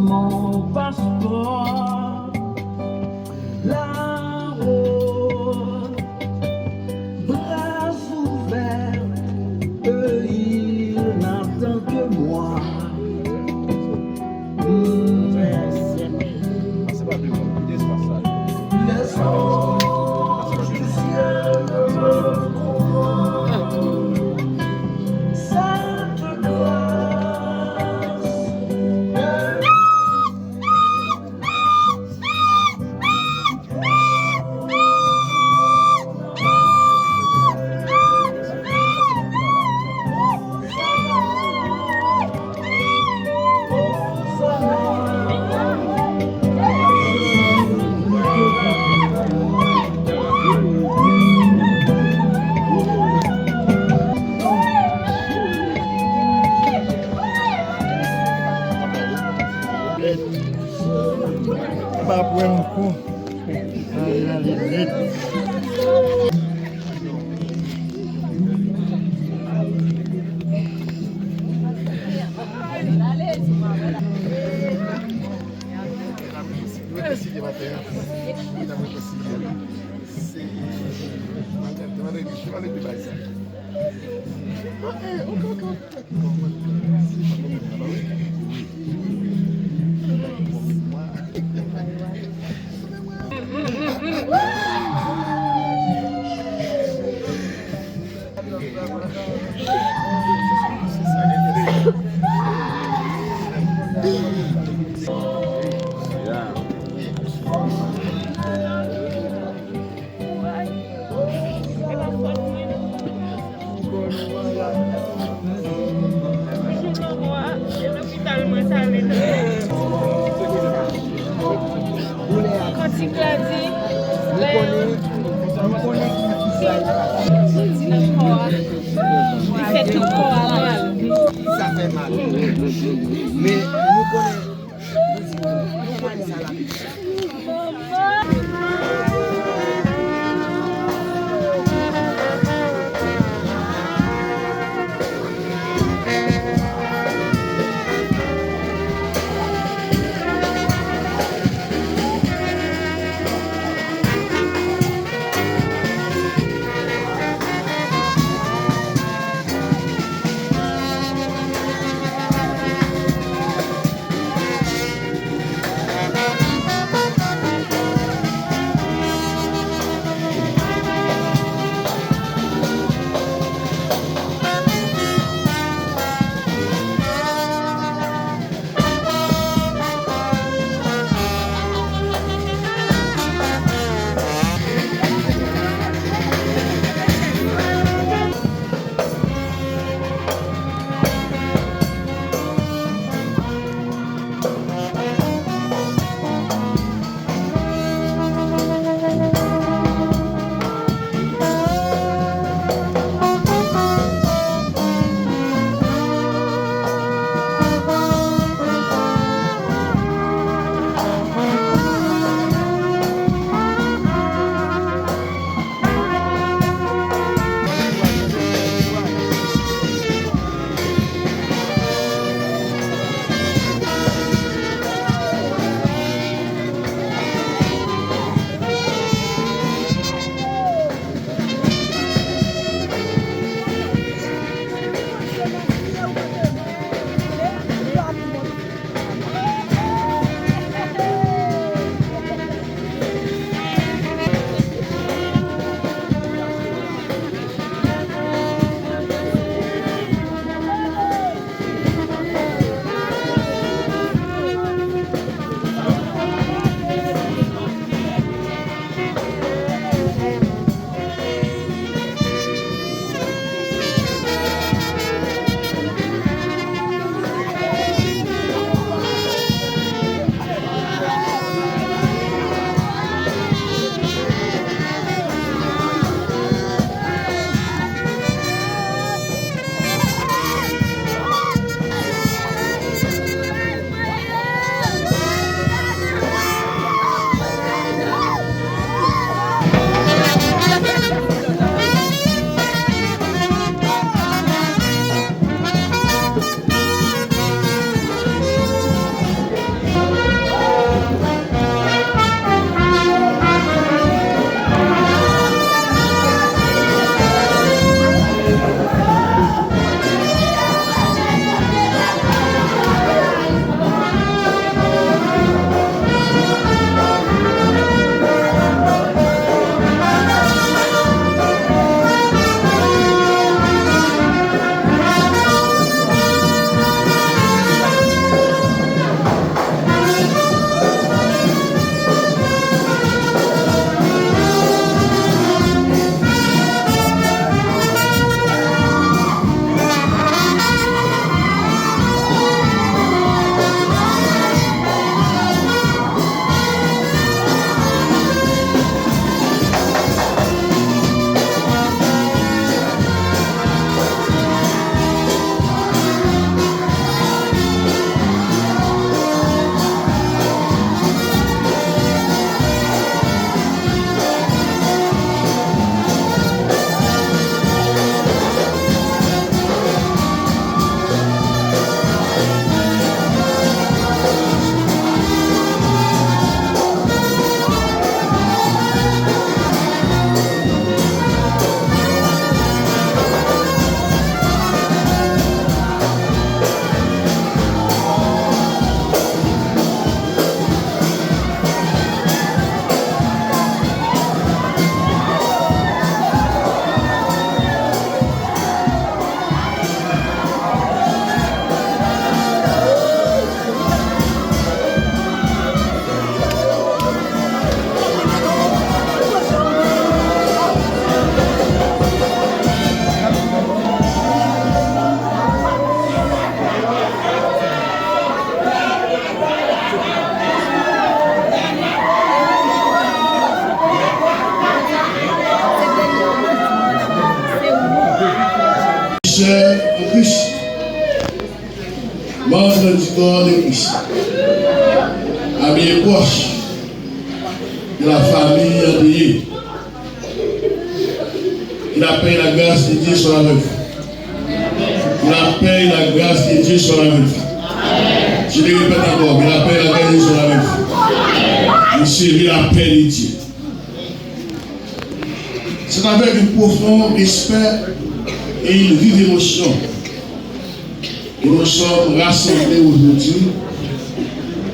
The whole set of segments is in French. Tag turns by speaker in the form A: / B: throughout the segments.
A: mon passeport. La route, bras ouverts, eux ils n'attendent que moi.
B: Mais nous connaissons ça
C: membres du corps de Christ, amis et proches de la famille endeuillée, il appelle la grâce de Dieu sur la veuve. Il appelle la grâce de Dieu sur la veuve. Je le répète encore, il appelle la grâce de Dieu sur la veuve. Monsieur, il appelle Dieu. C'est avec un profond respect et une vive émotion que nous sommes rassemblés aujourd'hui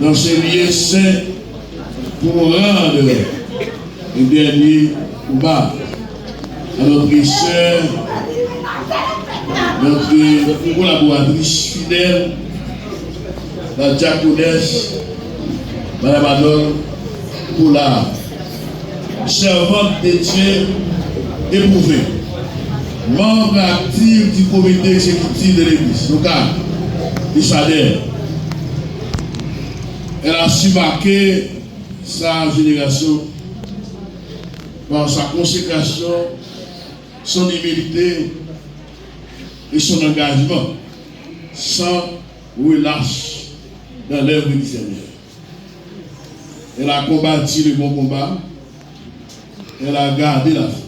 C: dans ce lieu saint pour rendre le dernier combat à notre sœur, notre collaboratrice fidèle, la diaconesse, Mme Adol Poulard, servante de Dieu éprouvée, membre actif du comité exécutif de l'église locale, l'ISADER. Elle a su marquer sa génération par sa consécration, son humilité et son engagement sans relâche dans l'œuvre du Seigneur. Elle a combattu le bon combat, elle a gardé la foi.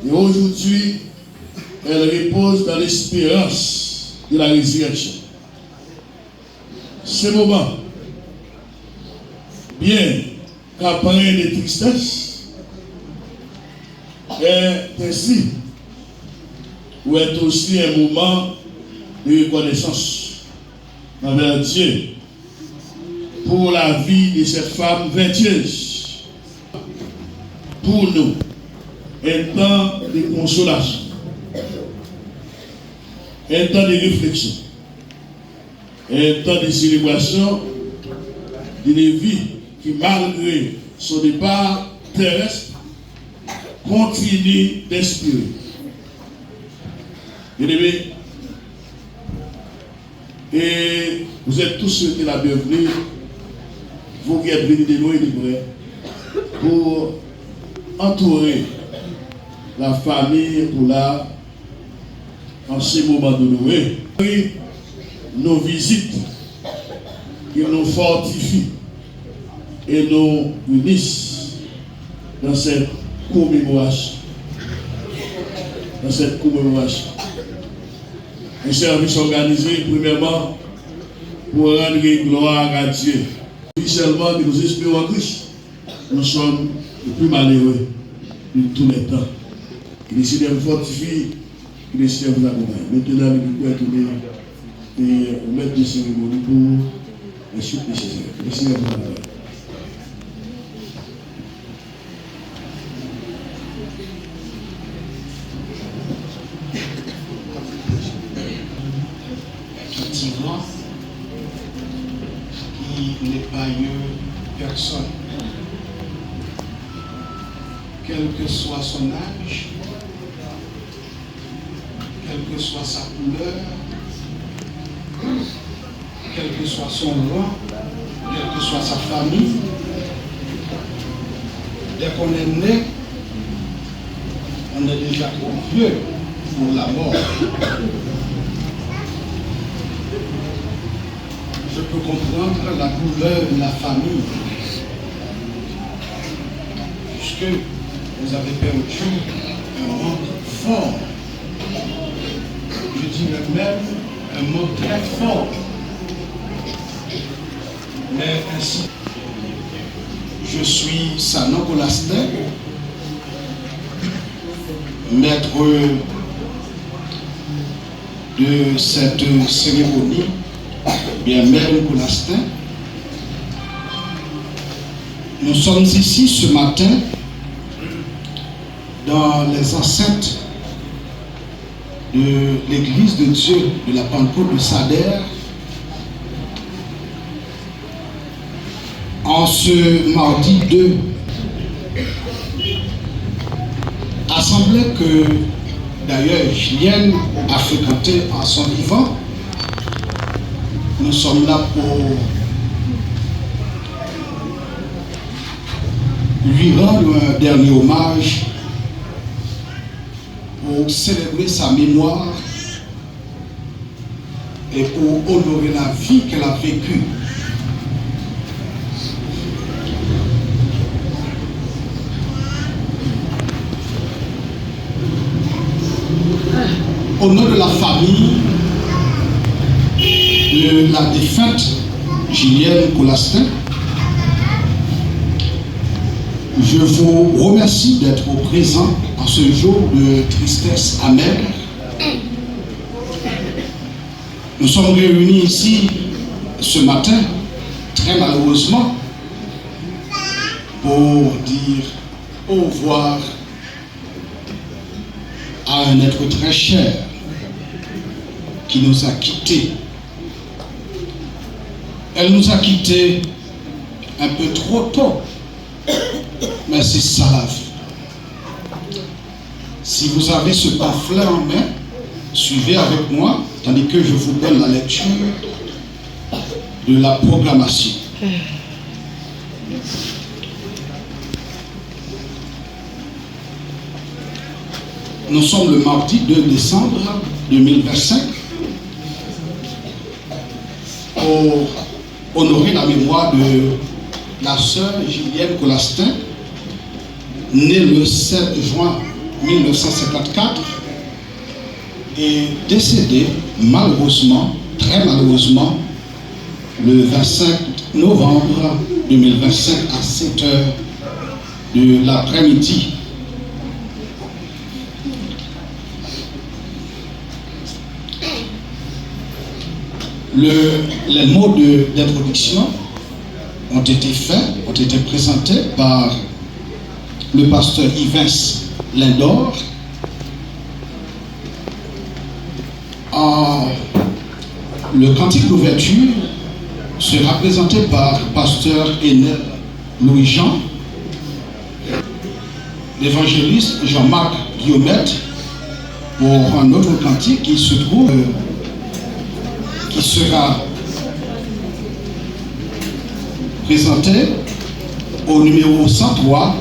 C: Et aujourd'hui, elle repose dans l'espérance de la résurrection. Ce moment, bien qu'appareil de tristesse, est ainsi, ou est aussi un moment de reconnaissance envers Dieu pour la vie de cette femme vertueuse, pour nous, un temps de consolation, un temps de réflexion, un temps de célébration d'une vie qui, malgré son départ terrestre, continue d'inspirer. Bien-aimés, et vous êtes tous souhaités la bienvenue, vous qui êtes venus de loin et de près, pour entourer la famille Poulard en ces moments douloureux. Nos visites qui nous fortifient et nous unissent dans cette commémoration. Un service organisé premièrement pour rendre gloire à Dieu. Officiellement, que nous espérons en Christ, nous sommes les plus malheureux de tous les temps. Il décide de vous fortifier, il décide de vous accompagner. Maintenant, nous pouvons tourner et mettre des cérémonies pour les suites nécessaires. Merci à vous.
D: Qui n'est pas eu personne, quel que soit son âge, quelle que soit sa couleur, quel que soit son rang, quelle que soit sa famille. Dès qu'on est né, on est déjà trop vieux pour la mort. Je peux comprendre la douleur de la famille, puisque vous avez perdu un manque fort. Je dirais même un manque très fort. Mais ainsi, je suis Sanon Colastin, maître de cette cérémonie. Bien, Mère Colastin, nous sommes ici ce matin dans les enceintes de l'église de Dieu de la Pentecôte de Sader en ce mardi 2. Assemblée que d'ailleurs Julienne a fréquentée en son vivant. Nous sommes là pour lui rendre un dernier hommage, pour célébrer sa mémoire et pour honorer la vie qu'elle a vécue. Au nom de la famille de la défunte Julienne Colastin, je vous remercie d'être présent en ce jour de tristesse amère. Nous sommes réunis ici ce matin, très malheureusement, pour dire au revoir à un être très cher qui nous a quittés. Elle nous a quittés un peu trop tôt, mais c'est ça la vie. Si vous avez ce pamphlet en main, suivez avec moi, tandis que je vous donne la lecture de la proclamation. Nous sommes le mardi 2 décembre 2025 pour honorer la mémoire de la sœur Julienne Colastin, née le 7 juin 1954 et décédée malheureusement, très malheureusement, le 25 novembre 2025 à 7 heures de l'après-midi. Les mots d'introduction ont été faits, ont été présentés par le pasteur Yves Lindor. Le cantique d'ouverture sera présenté par pasteur Enel Louis-Jean, l'évangéliste Jean-Marc Guillaumette pour un autre cantique qui se trouve, qui sera présenté au numéro 103,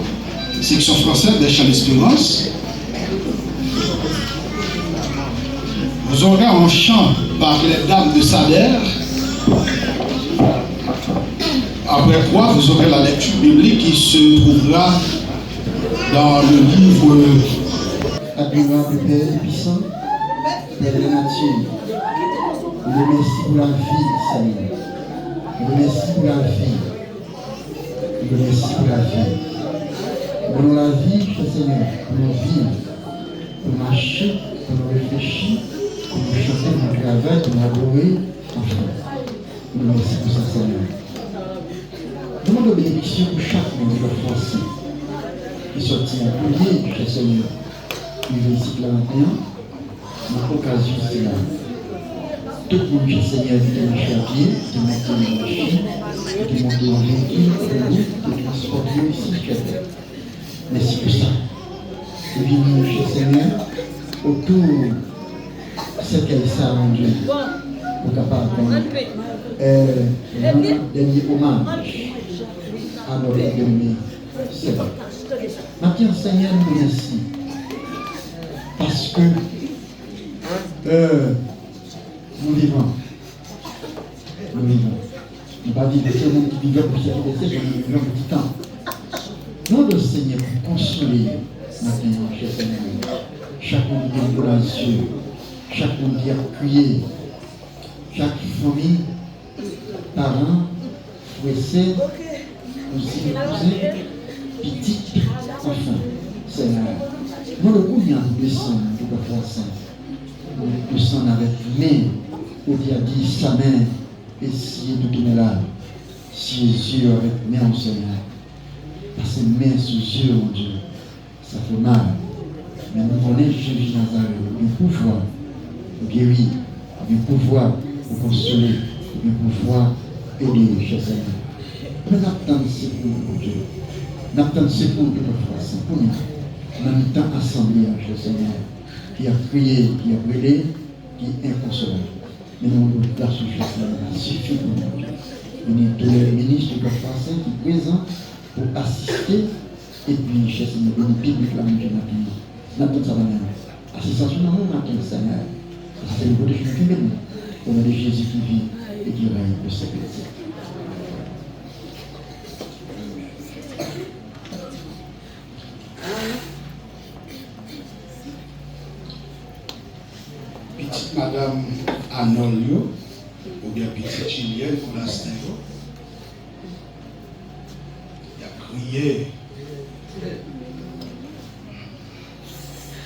D: section française des Chants d'Espérance. Vous aurez un chant par les dames de Sader, après quoi vous aurez la lecture biblique qui se trouvera dans le livre
B: À gloire du Père puissant, Père de la nature. Je vous remercie pour la vie, Seigneur. Je vous remercie pour la vie. Je vous remercie pour la vie. Pour la vie, cher Seigneur, pour nous vivre, pour marcher, pour nous réfléchir, pour nous chanter, pour nous travailler, pour nous adorer, enfin. Je vous remercie pour ça, Seigneur. Nous demandons bénédiction pour chaque membre français qui sortit en premier, cher Seigneur, qui réussit la matin, notre occasion, c'est là. Tout le monde, cher Seigneur, qui est marché à pied, qui est monté en machine, qui est monté en véhicule, qui est transporté ici, cher Père. Merci pour ça. Nous venons, cher Seigneur, autour de ce qu'elle s'est rendu pour capable de dernier hommage à notre bien-aimé Seigneur. Maintenant, Seigneur, nous merci. Parce que nous vivons. Nous vivons. Nous ne pas dire que c'est le monde qui vit pour se laisser, nous vivons un petit temps. Nous le Seigneur pour consoler maintenant, cher Seigneur. Chacun qui est les yeux, chacun qui est appuyé, chaque famille, parents, frères, cousins, petits, enfants, Seigneur. Nous le combien nous descendons de la force. Nous descendons avec main, ou bien dit sa main, essayer de donner là, si les yeux avec main au Seigneur. Parce que main sous yeux, mon Dieu, ça fait mal. Mais nous connaissons Jésus Nazareth, le pouvoir pour guérir, le pouvoir pour consoler, le pouvoir pour aider, cher Seigneur. Mais nous attendons ce pour mon Dieu. Nous attendons ce pour de notre frère, pour nous. Nous attendons assemblée, cher Seigneur, qui a prié, qui a brûlé, qui est inconsolable. Mais nous avons place sur cher Seigneur, suffit pour nous. Nous avons tous les ministres de la France qui sont présents pour assister et puis, cher Seigneur, béni public la maison maintenant. Nous avons ça maintenant. Assistance dans le matin, Seigneur. C'est le côté de nous. Au nom de Jésus qui vit et qui règne au siècle des siècles.
D: Petite Madame Anolio, ou bien petite Chilienne pour l'instant, il a crié,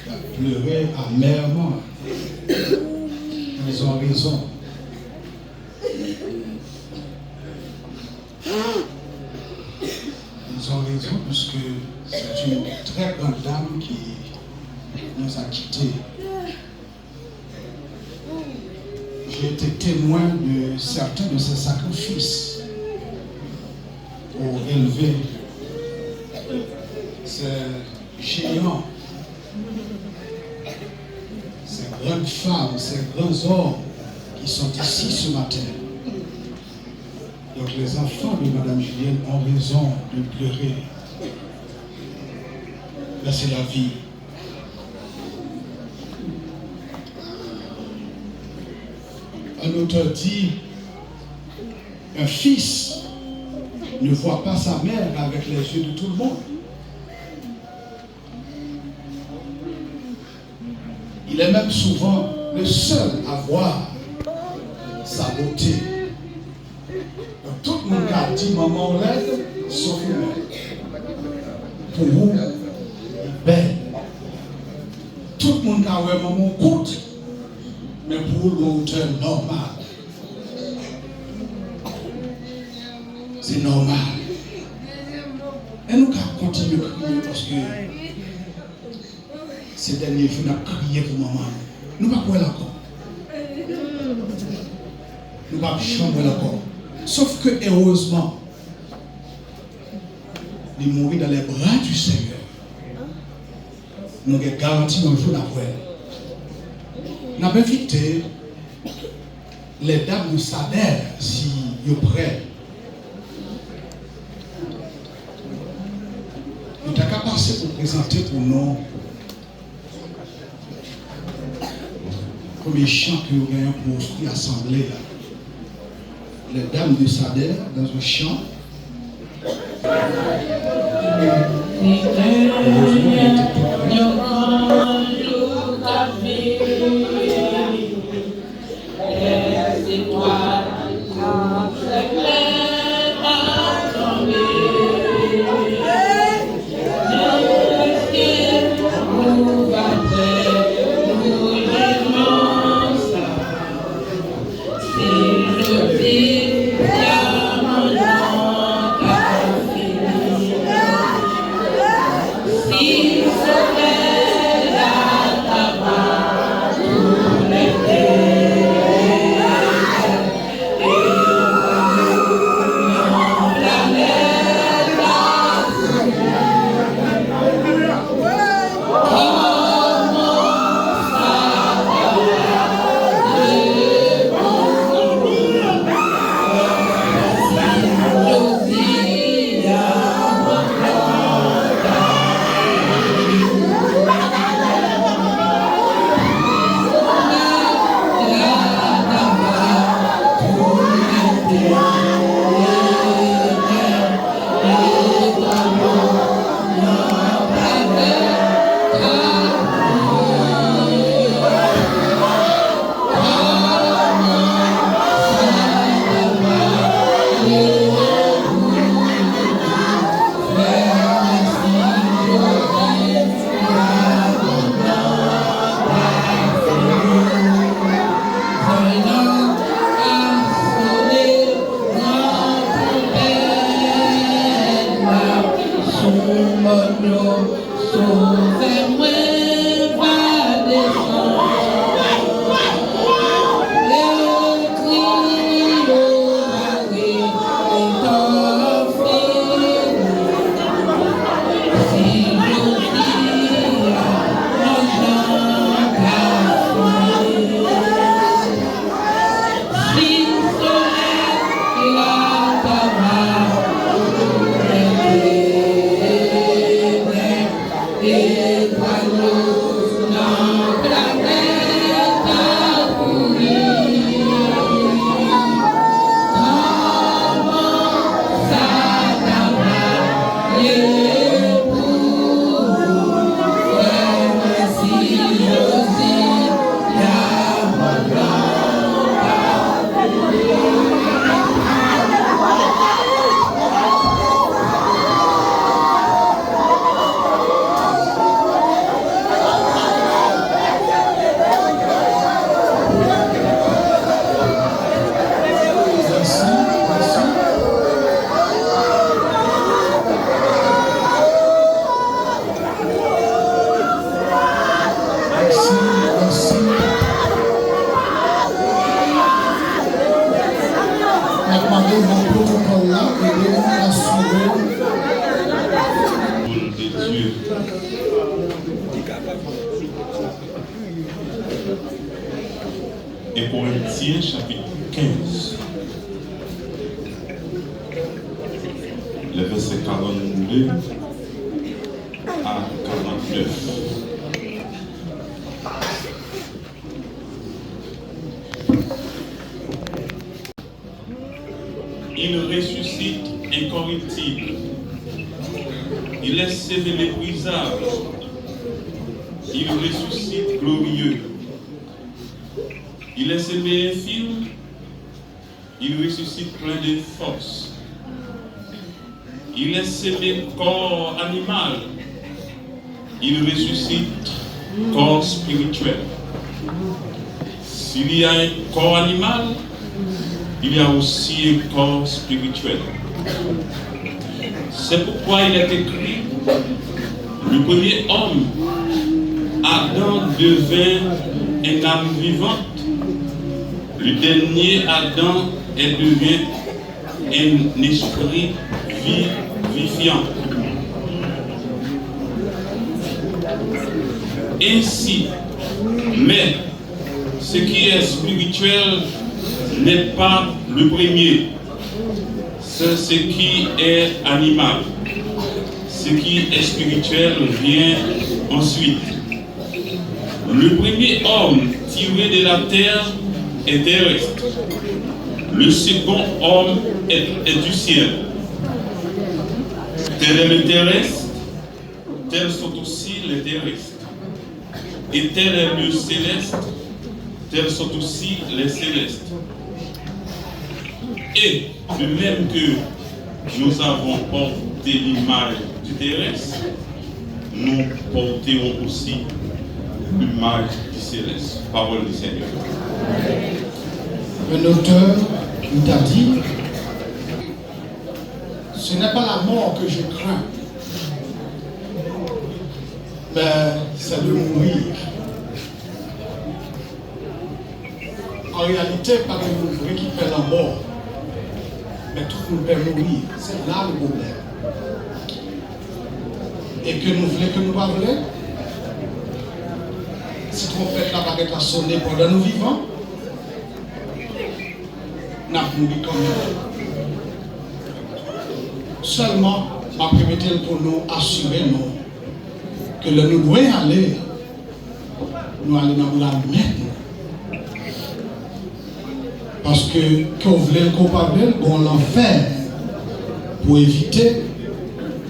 D: il a pleuré amèrement. Ils ont raison. Ils ont raison parce que c'est une très grande dame qui nous a quittés. J'ai été témoin de certains de ses sacrifices pour élever ces géants, ces grandes femmes, ces grands hommes qui sont ici ce matin. Donc les enfants de Madame Julienne ont raison de pleurer. Là c'est la vie. Un auteur dit, un fils ne voit pas sa mère avec les yeux de tout le monde. Il est même souvent le seul à voir sa beauté. Donc, tout le monde a dit maman laide, sauf elle. Pour vous, belle. Tout le monde a vu maman courte, mais pour l'auteur normal. C'est normal. Et nous allons continuer à crier parce que ces derniers jours, nous avons crié pour maman. Nous ne pouvons pas encore. Nous ne pouvons pas chanter encore. Sauf que, heureusement, il mourit dans les bras du Seigneur. Nous avons garanti un jour d'après. Nous avons invité les dames de Sader, si vous êtes prêts. Nous avons qu'à passer pour présenter pour nous premier chant que nous avons pour offrir l'assemblée. Les dames de Sader, dans un chant.
E: Isabella.
D: protocole là et de nous assurer
E: de Dieu. Et Corinthiens chapitre 15, le verset 42 à 49. Il ressuscite incorruptible. Il est sévé méprisable. Il ressuscite glorieux. Il est sévé infime. Il ressuscite plein de force. Il est sévé corps animal. Il ressuscite corps spirituel. S'il y a un corps animal, il y a aussi un corps spirituel. C'est pourquoi il est écrit, le premier homme, Adam, devint une âme vivante. Le dernier Adam devient un esprit vivifiant. Ainsi, mais ce qui est spirituel n'est pas le premier, c'est ce qui est animal. Ce qui est spirituel vient ensuite. Le premier homme tiré de la terre est terrestre. Le second homme est du ciel. Tel est le terrestre, tels sont aussi les terrestres. Et tel est le céleste, tels sont aussi les célestes. Et de même que nous avons porté l'image du terrestre, nous porterons aussi l'image du céleste. Parole du Seigneur.
D: un auteur nous t'a dit, ce n'est pas la mort que je crains, mais c'est de mourir. En réalité, pas de mourir qui fait la mort, mais tout le monde peut mourir. C'est là le problème. Et que nous voulons, que nous ne voulons, si trompette la baguette a sonné pendant nous vivants, nous avons mouru quand même. Seulement, ma permettez pour nous assurer nous, que le nous devons aller, nous allons dans la lumière. Parce que quand vous voulez le comparer, on l'enfer pour éviter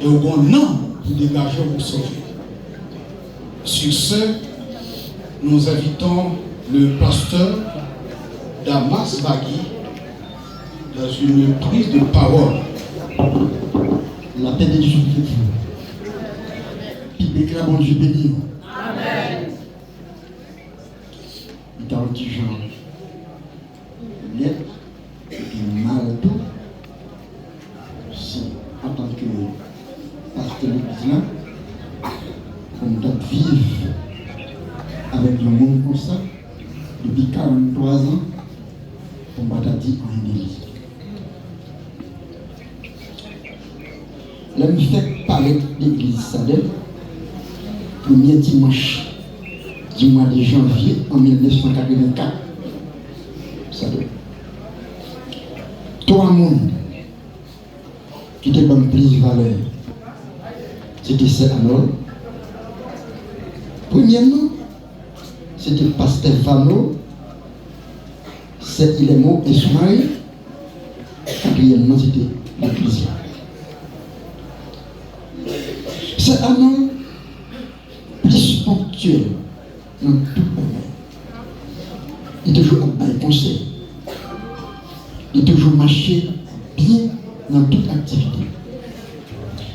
D: et on non pour dégager pour sauver. Sur ce, nous invitons le pasteur Damas Bagui dans une prise de parole.
B: La paix de Dieu avec vous. Puis bécla bon Dieu béni. Amen. Il t'a dit genre, bien, et mal tout. Si, en tant que pasteur de l'église là, on doit vivre avec le monde comme ça, depuis 43 ans, on va dit en église. Là, je fais parler de l'église Sadel, premier dimanche du mois de janvier en 1984. Sadel. Trois mondes qui étaient comme plus de valeur. C'était Sir Arnold. Premièrement, c'était Pasteur Vano, c'est Ilemo et Soumaï. Quatrièmement, c'était l'église. C'est un homme plus ponctuel dans tout domaine. Il est toujours un bon conseil. Il est toujours marché bien dans toute activité.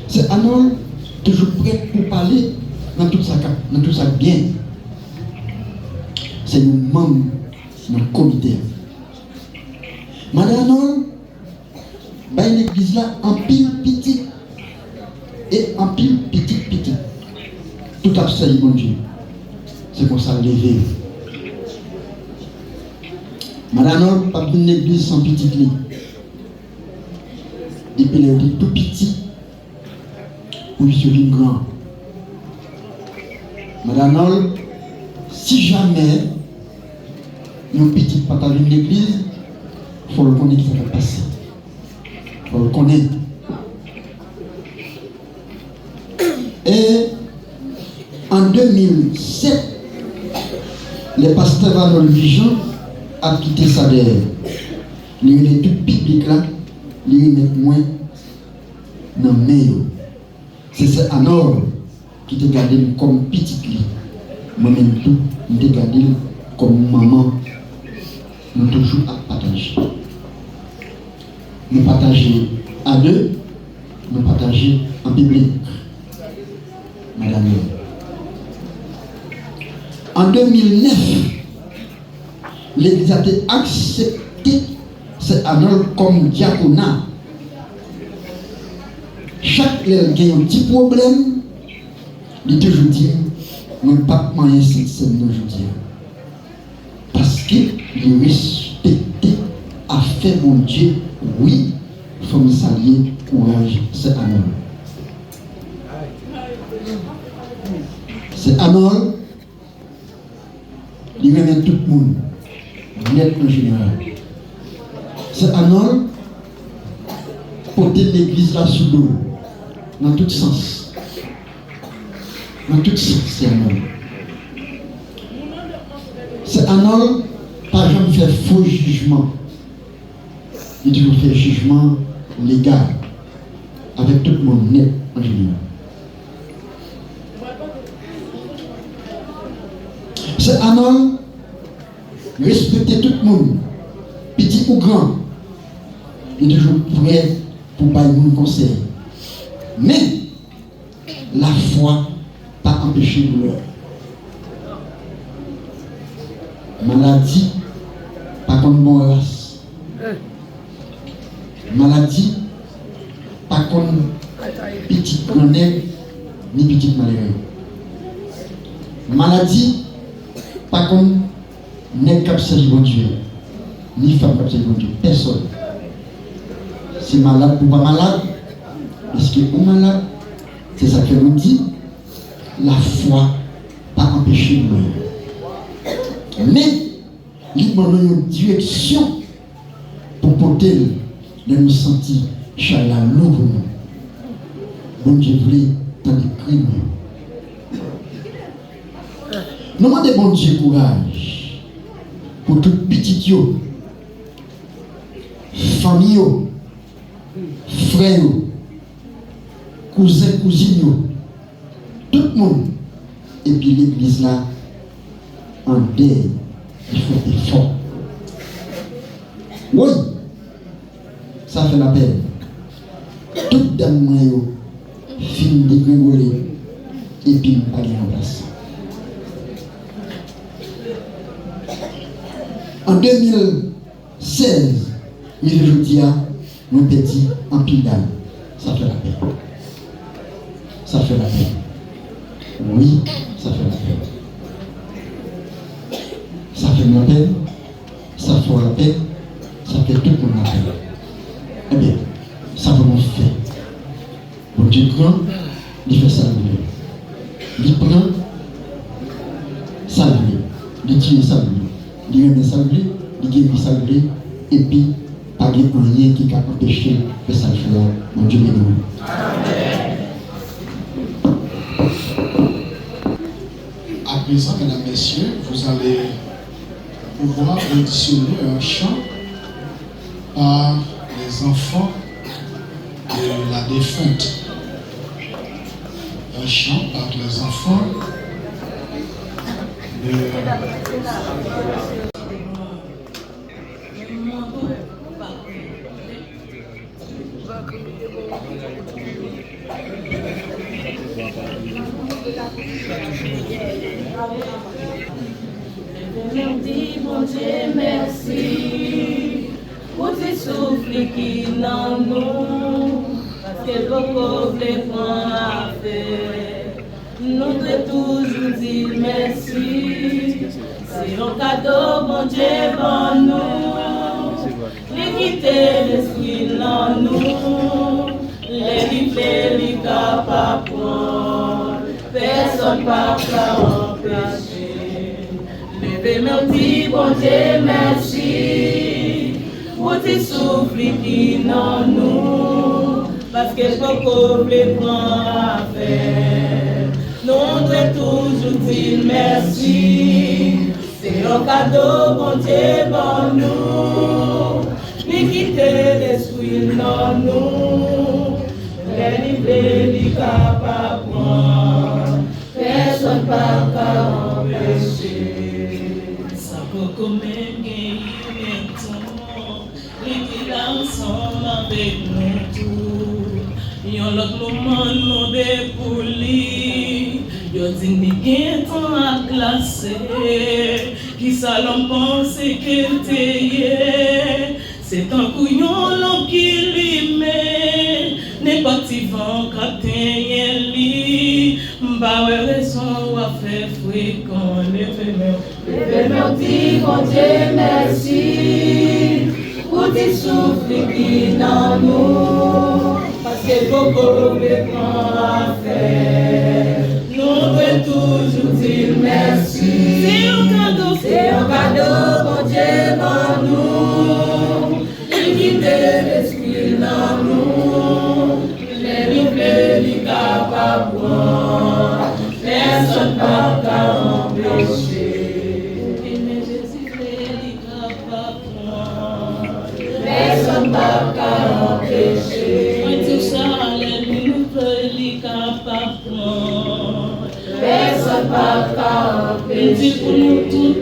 B: C'est un homme toujours prêt pour parler dans tout ça bien. C'est un membre dans le comité. Madame, ben l'église là en pile petit. Et en pile, petit. Tout à fait, mon Dieu. C'est comme ça, levé. Madame, pas une église sans petite ligne. depuis les tout petit, pour y survivre grand. Madame Nol, si jamais une petite partage de l'église, il faut le connaître qui ça va passer. Il faut le connaître. Et en 2007, le pasteur Vanol Vision a quitté sa derrière. Il est tout public là, il est moins dans le mail. C'est ça en or qui te garde comme petite lit. Moi-même tout, je te garde comme maman. Nous toujours à partager. Nous partager à deux, nous partager en public. Madame. En 2009, l'Église a été acceptée, c'est annuel comme diaconat. Chaque lèvre qui a un petit problème, il toujours dit, nous ne pouvons pas manger cette scène aujourd'hui. Parce qu'il respecte, a fait mon Dieu, oui, il faut me saluer, courage, c'est annuel. C'est annuel. Il remet tout le monde, net en général. C'est annuel, porter l'église là sous l'eau, dans tout sens. Dans tout sens, c'est annuel. C'est annuel, pas jamais faire faux jugement. Il doit faire jugement légal, avec tout le monde net en général. C'est annuel, respecter tout le monde, petit ou grand. Il est toujours prêt pour bailler mon conseil. Mais la foi, pas empêcher douleur. Maladie, pas comme bon race. Maladie, pas comme petite grenelle, ni petite malheureuse. Maladie, pas comme n'est capable de bon Dieu, ni femme capable de bon Dieu, personne. C'est malade ou pas malade, parce que ou malade, c'est ça que nous dit, la foi pas empêcher de mourir. Mais, il nous donne une direction pour porter de nous sentir chalalou pour nous. Bon Dieu voulait dans les crimes. Nous demandons bon Dieu courage pour tout petit yo, famille yo, frère yo, cousin, cousine yo, tout le monde. Et puis l'église là, en deuil, il faut être fort. Oui, ça fait la peine. Tout dame moi yo, film de rigoler, et puis pas en place. En 2016, il je dis à nous petits en pile d'âme. Ça fait la peine. Ça fait la peine. Oui, ça fait la peine. Ça fait la peine. Ça fait la peine. Ça fait tout pour la peine. Eh bien, ça va nous faire. Bon Dieu grand, il fait ça. Il prend, saluer. Il tire, saluer. Il remet saluer, il guérit saluer, et puis, pas de rien qui a empêché que ça soit. Mon Dieu béni.
D: À présent, mesdames, messieurs, vous allez pouvoir auditionner un chant par les enfants de la défunte. Un chant par les enfants de...
F: Mon Dieu, merci pour tes souffles qui n'en nous, parce que beaucoup de points à faire. Nous devons toujours dire merci. C'est un cadeau, mon Dieu, pour nous. L'équité, l'esprit en nous. livrer, les capables prendre. Personne pas empêcher. Levez merci, bon Dieu, merci. Pour tes souffles qui n'en nous. Parce que beaucoup les prend à faire. Nous devons toujours dire merci. C'est un cadeau, bon Dieu, pour nous. Ni quitter l'esprit dans nous. Les livrer, les capables prendre. Personne pas empêcher. Ça peut quand même gagner maintenant. Les ensemble avec nous tous. Yon l'autre moment nous dépouli. Yon dit ni gen temps à classer. Qui ça l'on pense qu'elle t'aille. C'est un couillon l'homme qui lui met. N'est pas ti vent quand t'es li. M'a raison à faire fréquent les femmes. Merci, mon Dieu, merci. Pour tes souffles qui dans nous. Parce que beaucoup les prend à faire. Nous devons toujours dire merci. C'est un cadeau, mon Dieu, pour nous. Il guide l'esprit dans nous. Les livrer, les capables prendre. Personne pas empêcher. Mais Jésus, les capables prendre. Personne pas empêcher. Moi, tout ça, les livrer, les capables prendre. Personne pas empêcher. Pour nous tous,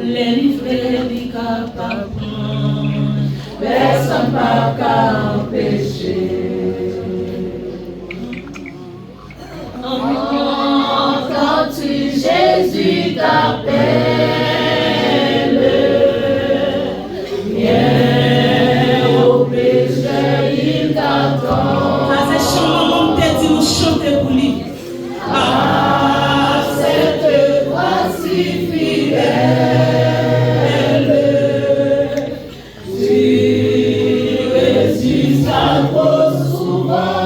F: les livrer, les capables prendre. Personne pas empêcher. Entends-tu Jésus t'appelle? Viens au péché, il t'attend. C'est chant, on dit nous chanter pour lui. Ah, cette voix-ci fidèle. Tu résistes à trop souvent.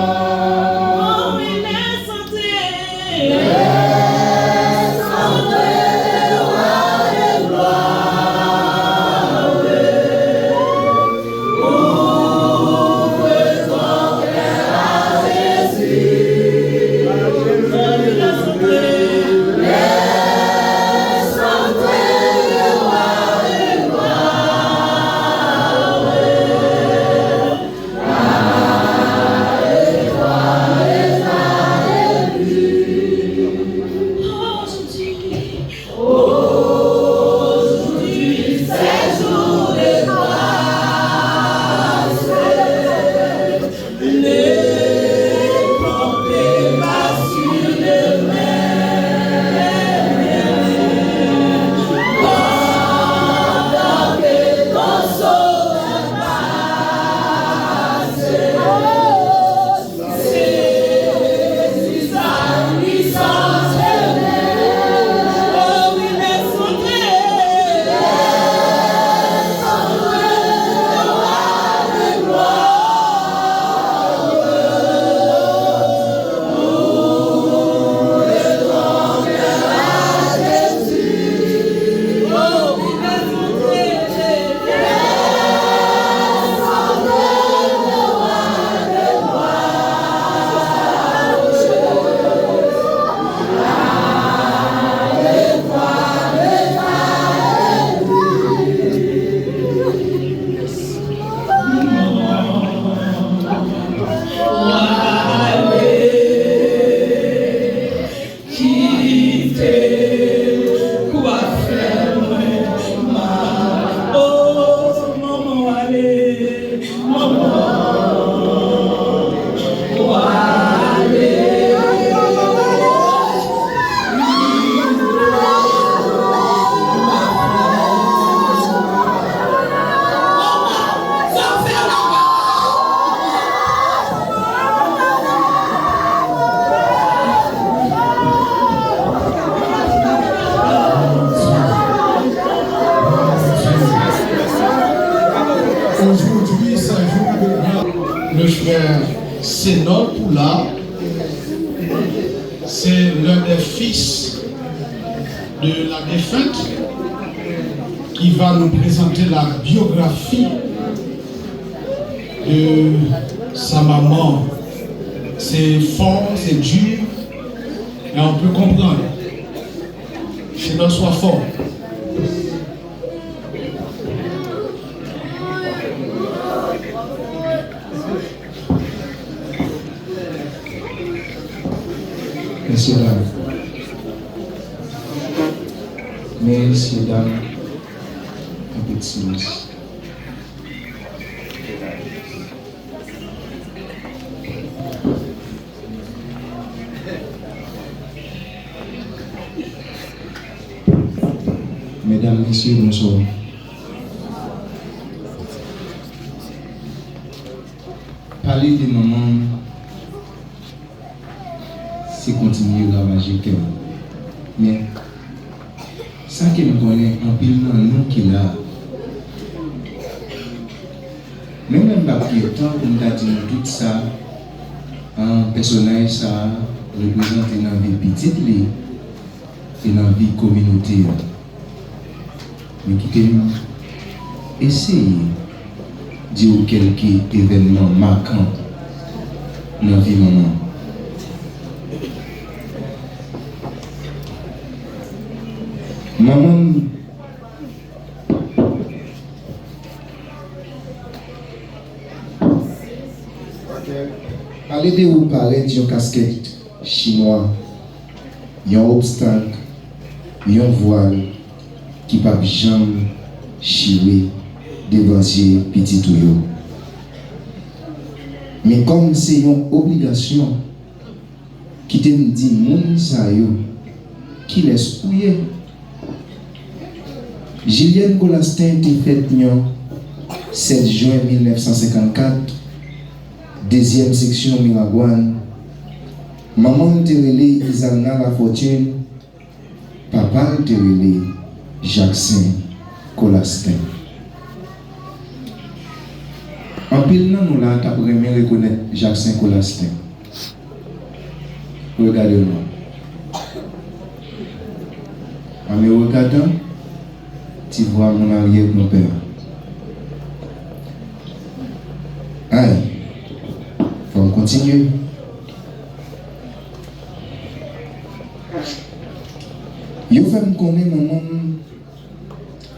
B: Aujourd'hui, c'est un jour de grâce. Le frère
D: Sénol Poula, c'est l'un des fils de la défunte qui va nous présenter la biographie de sa maman. C'est fort, c'est dur, et on peut comprendre. Sénol soit fort.
G: Messieurs, dames. Messieurs, dames, un peu de silence. Mesdames, Messieurs, bonsoir. Parler des mamans, c'est continuer à ravager le cœur. Mais ça que nous connaissons en pile dans nous qui là, même pas plus de temps pour nous dire tout ça, un personnage ça représente dans la vie petite et dans la vie communautaire. Mais qui peut essayer de dire quelques événements marquants dans la vie maman. Maman, parler de vous paraît d'une casquette chinois, un obstacle, un voile qui ne peut jamais chirer devant ces petits tuyaux. Mais comme c'est une obligation qui te dit moun sa yo qui laisse ouiller. Julienne Colastin était faite le 7 juin 1954, deuxième section Miragouane. Maman te relé Isalna La Fortune, papa te relé Jacques Colastin. En pile, nous là, tu as premier reconnaître Jacques Colastin. Regardez-moi. En me regardant, tu vois mon arrière, mon père. Aïe, faut continuer. Yo fait me connaître maman.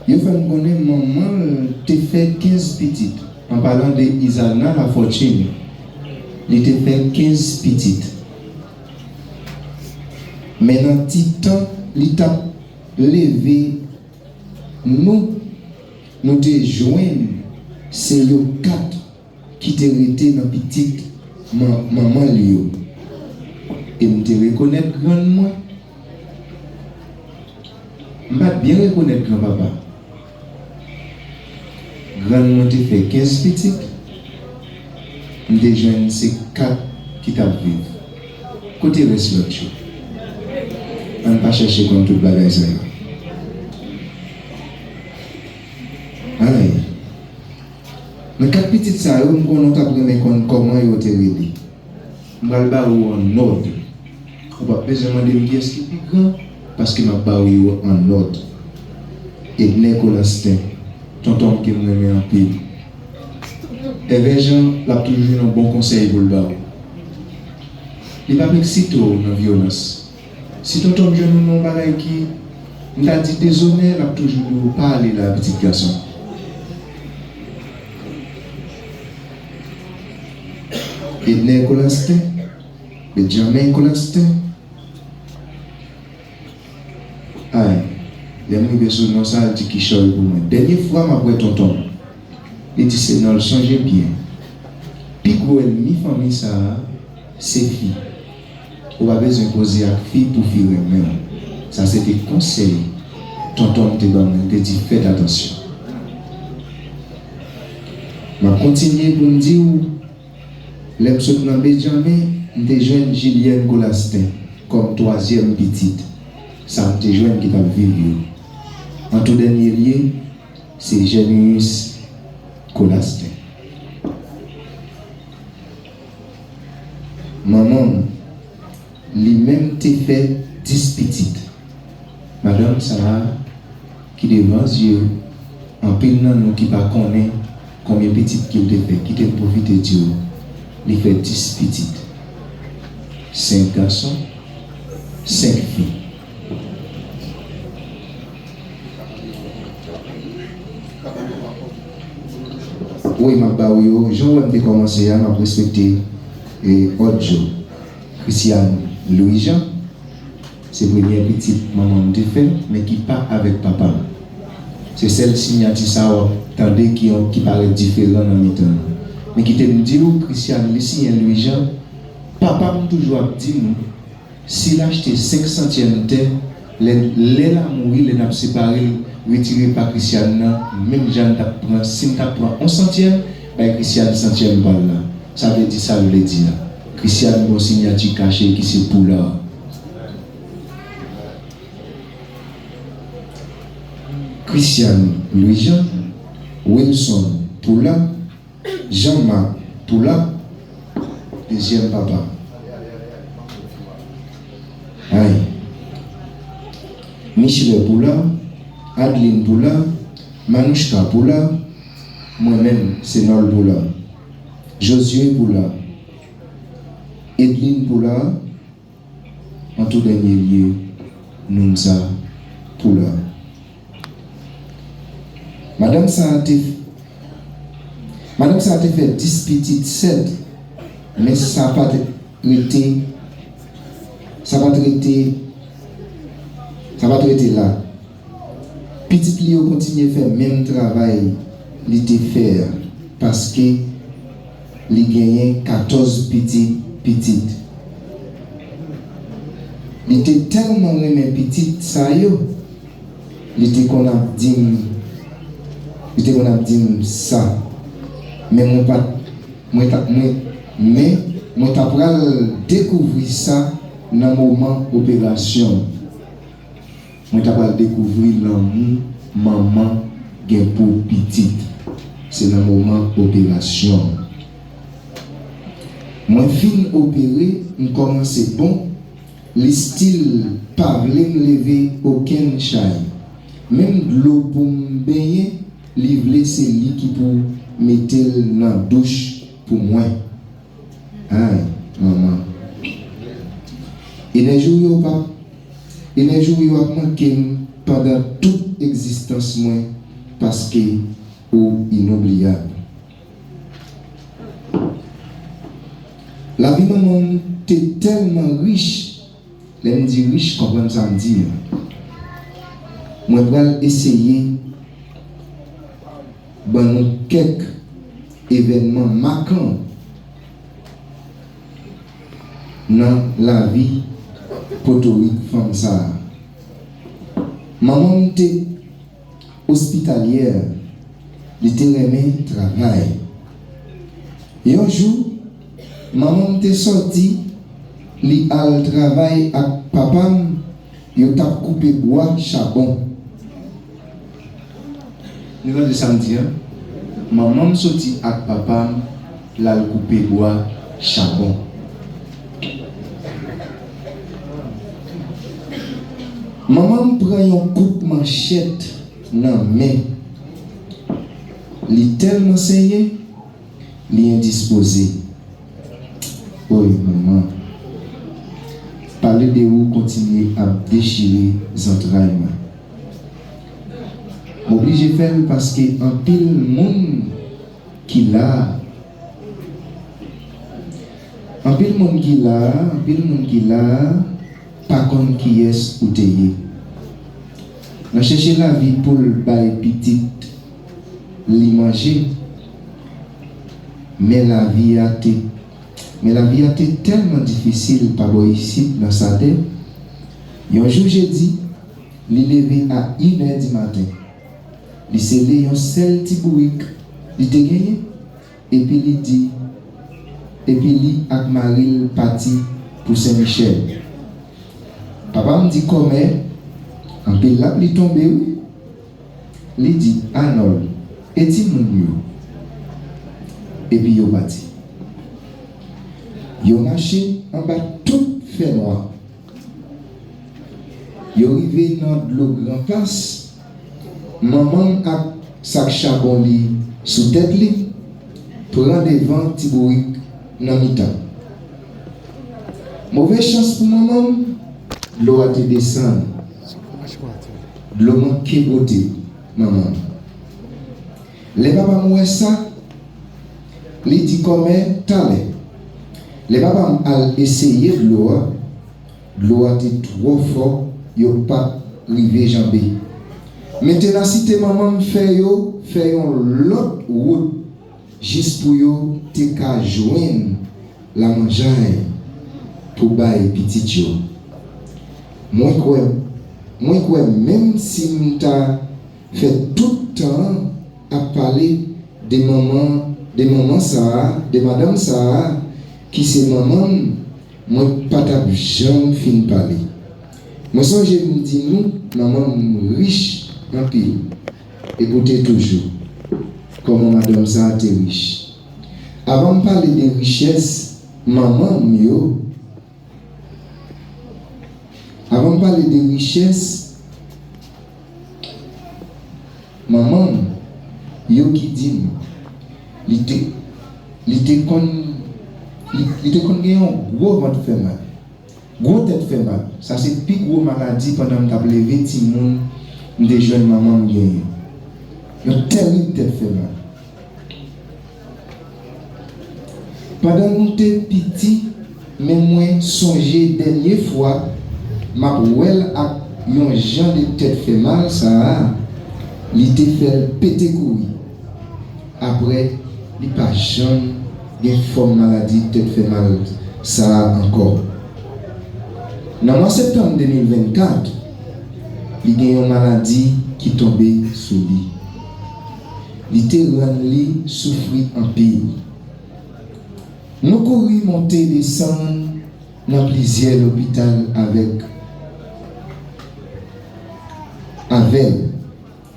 G: Yo fait me connaître maman. T'es fait 15 petites. En parlant de Isalna La Fortune, il t'es fait 15 petites. Mais dans le petit temps, il t'a levé. Nous te joignons, c'est les 4 qui te été dans petite maman Lio. Et me te reconnaître grandement. Je vais bien reconnaître grand-papa. Grandement te fait 15 petites. Je te joignons, c'est 4 qui t'a vu. Côté reste l'autre chose. On ne va pas chercher comme toute bagaille ça. Aïe. Mais 4 petites ça, on ne peut pas comment ils ont été réglés. Je vais le en ordre. On va pas demander qui est-ce qui est plus grand parce que je vais le en ordre. Et Colastin, tonton qui me met en pile. Et les gens ont toujours un bon conseil pour le bar. Il va pas exciter dans la violence. Si tonton jeune nous bagaille qui m'a dit déshonneur, il a toujours parlé la petite garçon. Edner Colastin, Benjamin Colastin. Aïe, il y a une personne qui a dit qu'il choisit pour moi. Dernière fois, ma boîte tonton, il dit c'est dans le changer bien. Puis gros ennemi famille ça, c'est fille. On va besoin de poser à fille pour faire même. Ça c'était conseil. Tonton te donne, te dit faites attention. Je vais continuer pour me dire. Les gens dans Benjamin, des jeunes Julienne Colastin, comme 3e petite. Ça, des jeunes qui ont vécu. En tout dernier lieu, c'est Génius Colastin. maman, lui-même t'a fait 10 petites. Madame Sarah, qui devant Dieu, en pile nous qui ne connaît combien de petites qu'il t'a fait, qui t'a profité de Dieu, il fait 10 petites. 5 garçons, 5 filles. Oui, ma baouyo, j'ai commencé à respecter Odjo, Christiane Louis-Jean. C'est la première petite maman de fait, mais qui part avec papa. C'est celle signature ça, tandis qui paraît différent dans le temps. Mais qui te dit, Christiane Louis-Jean, papa m'a toujours dit, s'il a acheté 5 centièmes de terre, les a mourir, les a séparés, retiré par Christiane, même Jean prend, si tu prends 1 centième, ben Christiane centième balle là. Ça veut dire ça, veut dire. Christiane, mon signature cachée qui c'est pour là. Christiane Louis-Jean, Wilson Poula, Jean-Marc Poula, deuxième papa. Aïe. Michel Poula, Adeline Poula, Manouchka Poula, moi-même, c'est Nol Poula, Josué Poula, Edline Poula, en tout dernier lieu, Nunza Poula. Madame ça a fait 10 petites 7, mais ça n'a pas traité là. Petite Lio continue à faire le même travail qu'il fait parce que il gagnait 14 petites. Il était tellement aimé petite ça yo. Il était qu'on a dit ça. Mais moi t'apprends découvrir ça dans le moment opération. Moi t'apprends découvrir l'amour maman gen pour petite. C'est dans le moment opération. Moi fin opéré, on commence bon. Le style parler me lever aucun chai. Même de l'eau pour me baigner, livrer c'est lui qui pour mettre dans la douche pour moi. Aïe, maman. Et les jours pas, et les jours où manqué pendant toute existence moi parce que ou inoubliable. La vie maman était tellement riche. Les me dit riche, comprendre ça me dire. Moi vais essayer quelques événements marquants dans la vie potorique femme ça. Maman était hospitalière, elle était aimé travail. Et un jour, maman était sortie, li al travail avec papa, yo t'a coupé bois charbon. Nous allons samedi, maman sorti avec papa, la coupé bois charbon. Maman prend un coup de manchette dans la main. Li tellement saigné, li indisposé. Oui, maman. Parler de vous continuer à déchirer les entrailles. M'oblige à faire parce que un pile monde qui l'a. Un pile monde qui l'a, pas comme qui est ou t'ayé. On cherche la vie pour le bail petit, l'y manger. Mais la vie a été tellement difficile par ici dans sa tête. Et un jour, j'ai dit, il est levé à 1h du matin. Il s'est levé un seul petit bourrique. Il était gagné. Et puis il dit, et puis il a Marie parti pour Saint-Michel. Papa me dit comment, en peu là, il est tombé. Il dit, Arnold, et-il mon mieux? Et puis il est parti. Yo marché en bas tout fait noir. Yo arrivé dans l'eau grand place. Maman a sac charbon li sous tête li prend devant Tibourik dans mi-temps. Mauvaise chance pour maman, l'eau a été descendre. L'eau manquait beauté, maman. Les papas moué ça, li dit comme talé. Les papas a essayé de l'eau a été trop fort, yo pas rivé jambé. Mais ténacité maman fait l'autre route juste pour yo te ka joindre la mangeaille pour bailler petit yo. Moi quoi même si m'ta fait tout le temps à parler des mamans ça, de madame ça qui c'est maman, moi pas ta jamais fin parler. Moi songe me dit nous maman riche en pile. Écoutez toujours comment madame ça a été riche. Avant de parler de richesse, maman mieux. Avant de parler de richesse, maman, yo qui dit, il était kon gagné un gros ventre fait mal. Gros tête fait mal. Ça c'est plus gros maladie pendant que t'as levé petit monde des jeunes mamans gagné. Une terrible tête fait mal. Pendant que nous étions petits, mais moi songer dernière fois, ma ouel a un genre de tête fait mal, ça il était fait péter couille. Après, il n'y a pas jamais une forme maladie tête fait mal, ça encore. Dans le mois de septembre 2024, il y a une maladie qui tombait sur lui. Il était rendu souffrir en pile. Nous courons monter descendre dans plusieurs hôpitaux avec,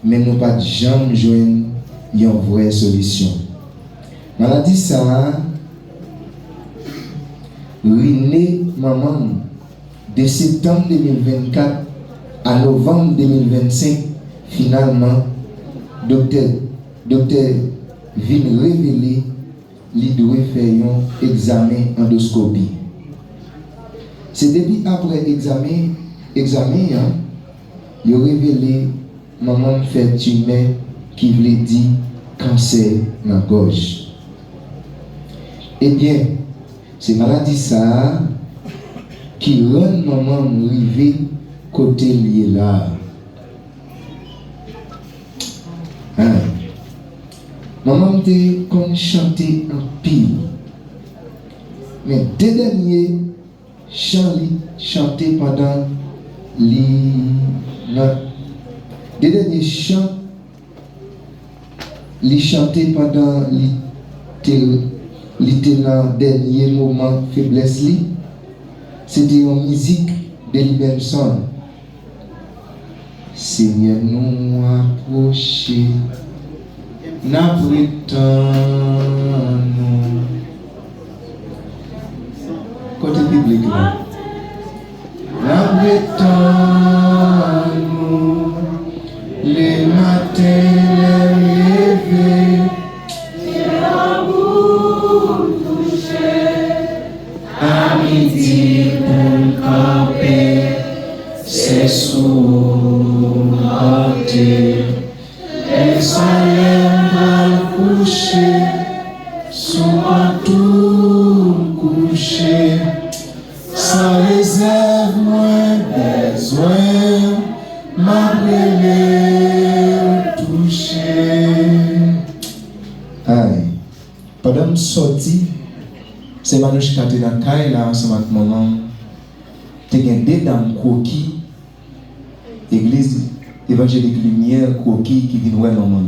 G: mais nous pas jamais joindre une vraie solution. Maladie ça ruiné maman de septembre 2024 à novembre 2025. Finalement, docteur vient révéler qu'il doit faire un examen endoscopie. C'est depuis après examen, il a révélé maman fait tumeur qui voulait dire cancer dans la gorge. Eh bien, c'est maladie ça qui rend maman arriver côté lié là. Maman était comme chanter en pile. Mais dès derniers chants chantés pendant des derniers chants les chanter pendant le dernier moment faiblesse li. C'était une musique de Liberson. Seigneur nous approcher, n'apprétons nous. Côté public là. N'apprétons nous les matins levés. À midi pour camper, c'est sourd-hanté. Le soleil va coucher, soit tout couché. Sans réserve, moins besoin, m'appeler toucher. Aïe, pendant que je sortis, c'est Manouche qui a été dans le caille là ensemble avec maman. Tu as des dames croquis, église évangélique lumière croquis qui vient voir maman.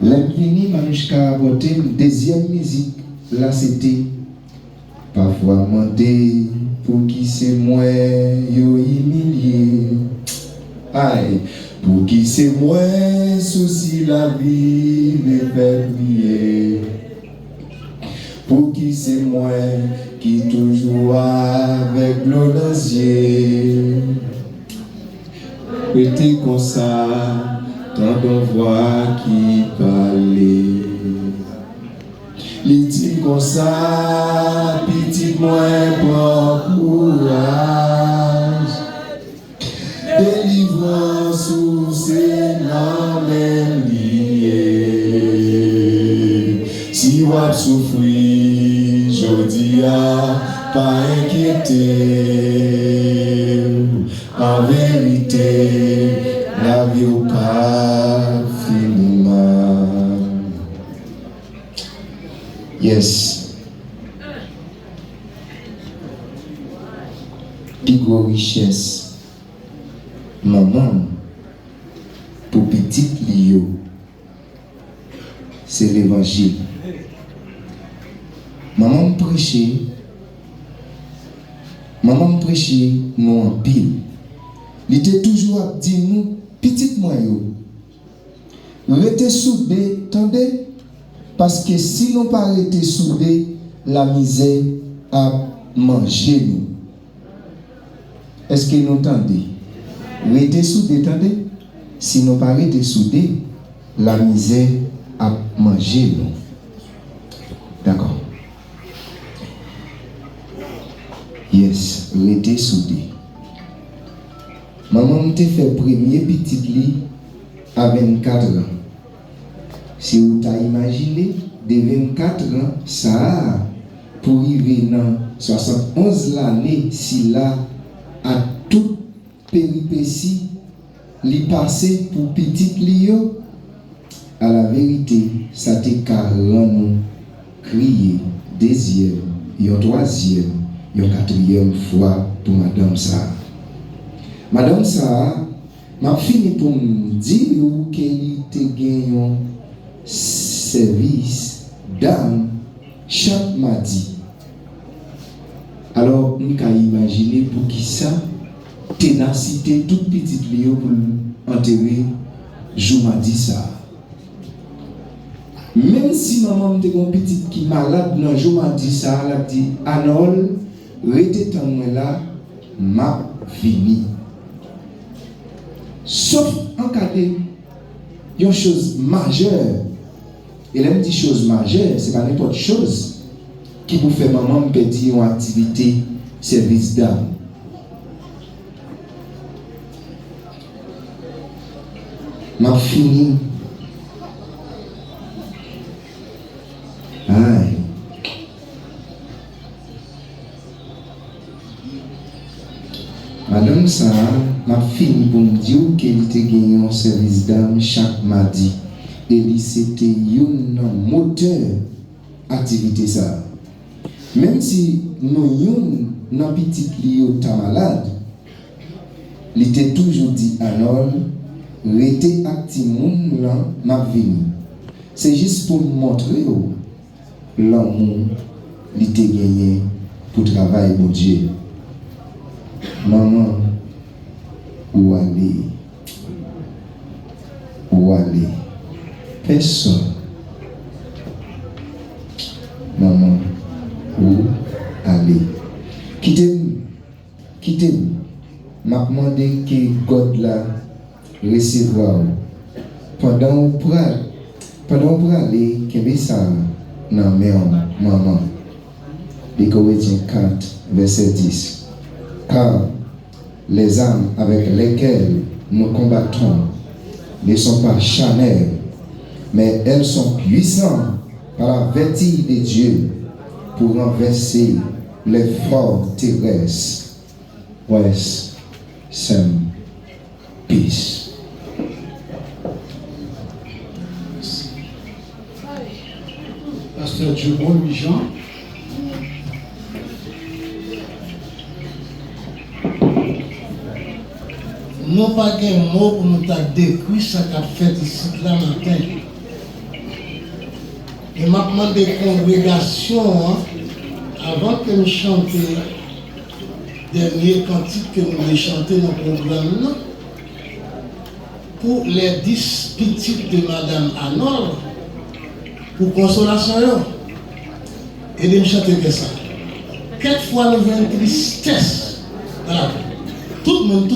G: L'infini Manouche qui a apporté une deuxième musique. Là c'était parfois monter pour qui c'est moi yo humilié. Aïe, pour qui c'est moi souci la vie me fait prier. pour qui c'est moi qui toujours avec l'eau dans les yeux. Était comme ça, tant de voix qui parlait. Il dit comme ça, petit moi pour courage. Délivrance sous ses noms même liés. Si vous souffrez, je dis pas inquiéter. En vérité, la vie ou pas finiment. Yes. Plus gros richesse. Maman, pour petit Lio, c'est l'évangile. Maman prêchait nous en pile. Il était toujours à dire nous, petit moyau, restez soudés, attendez, parce que si nous pas rester soudés, la misère a mangé nous. Est-ce que nous entendez? Restez soudés, attendez, si nous pas rester soudés, la misère a mangé nous. D'accord? Yes, restez soudés. Maman m'a fait premier petit lit à 24 ans. Si vous avez imaginé, de 24 ans, ça pour arriver dans 71 l'année, si là, à toute péripétie, li passé pour petit Lio, à la vérité, ça te nous crier deuxième, une troisième, une quatrième fois pour Madame Sarah. Madame Sarah m'a fini pour me dire qu'elle était gagné un service d'âme chaque mardi. Alors, on peut imaginer pour qui ça, ténacité toute petite Léo pour enterrer jour mardi ça. Même si maman était une petite qui est malade, dans jour mardi ça, elle a dit Anol, restez en moi là, m'a fini. Sauf en cas de une chose majeure. Et là, me dit chose majeure, c'est pas n'importe chose qui vous fait maman me perdre une activité service d'âme. M'a fini. Aïe. Madame Sarah m'a fini pour me dire qu'elle était gagné un service d'âme chaque mardi. Et c'était un moteur activité ça. Même si nous n'avons petit Lio ta malade, il était toujours dit alors, restez actif moun là m'a venu. C'est juste pour montrer l'amour il était gagné pour travailler mon Dieu. Maman, où aller? Où aller? Personne. Maman, où aller? Quittez-moi. M'a demandé que God là recevoir. Pendant pour aller, qu'est-ce ça? Non, mais maman. Les Corinthiens 4, verset 10. Car les armes avec lesquelles nous combattons ne sont pas charnelles, mais elles sont puissantes par la vertu de Dieu pour renverser les forts terrestres. Rest, some peace.
D: Pasteur Djubon Louis-Jean.
H: Nous pas un mot pour nous décrire ce qu'a fait ici là matin. Et m'a demandé congrégation avant que nous chantions dernier cantique que nous avons chanté dans le programme pour les 10 petites de Madame Anol pour consolation. Et de me chanter que ça. Quelquefois, nous avons une tristesse dans la vie. Tout le monde.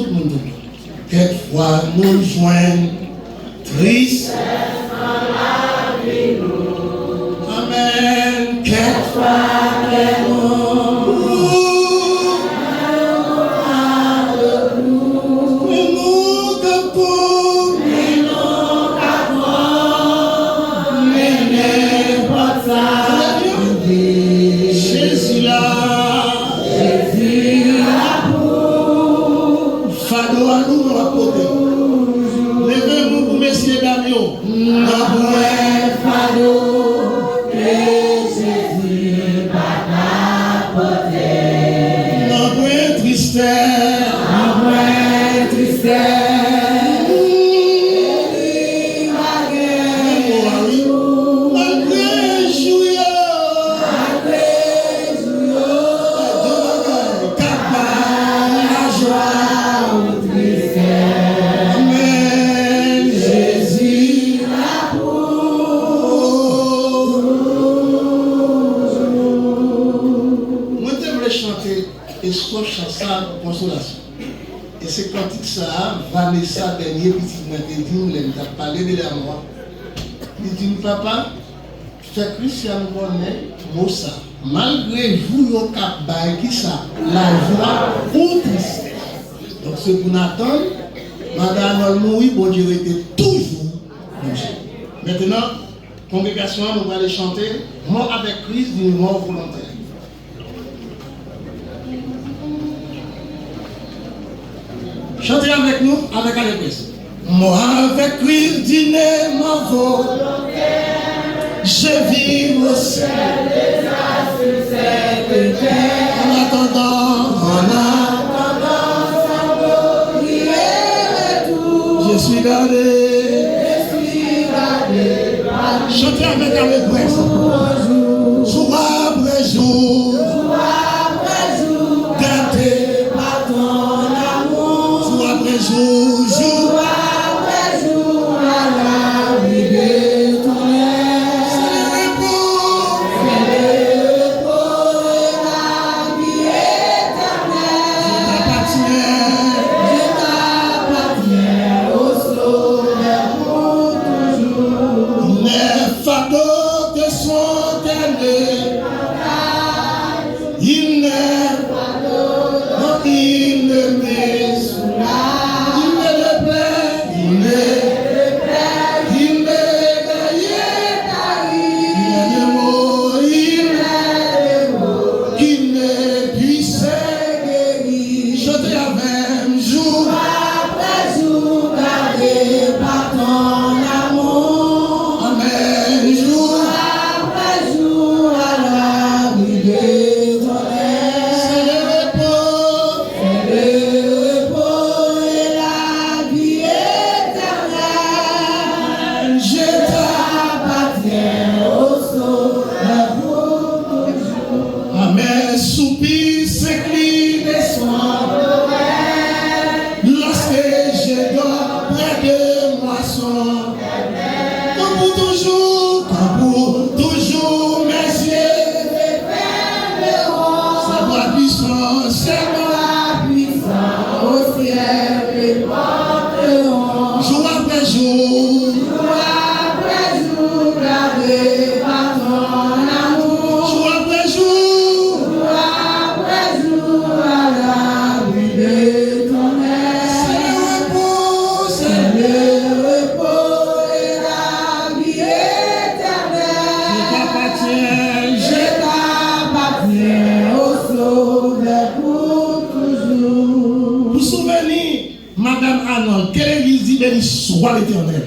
H: Quelquefois, nous joignons tristesse dans la vie. Amen. Quelquefois, et c'est quand ça, Vanessa, dernier petit matin, il a parlé de la moi. Il dit, papa, c'est Christian Bonnet, moi ça. Malgré vous, vous avez qui ça, la joie ou tristesse. Donc ce qu'on attend, madame Louis, bon Dieu était toujours bon Dieu. Maintenant, congrégation, nous allons chanter mort avec Christ d'une mort volontaire. Chantez avec nous, avec allégresse. Moi avec Christ dîner mon volontaire, je vis au ciel des astres cette terre. En attendant, sans glorier tout, je suis gardé. Chantez avec allégresse. Jour après jour, gardé par ton amour. Jour après jour, à la vie de ton air. C'est le repos et la vie éternelle. Je t'appartiens au sauveur pour toujours. Les fardeaux te sont élevés. Il n'est pas il ne me soulage. Soit l'éternel.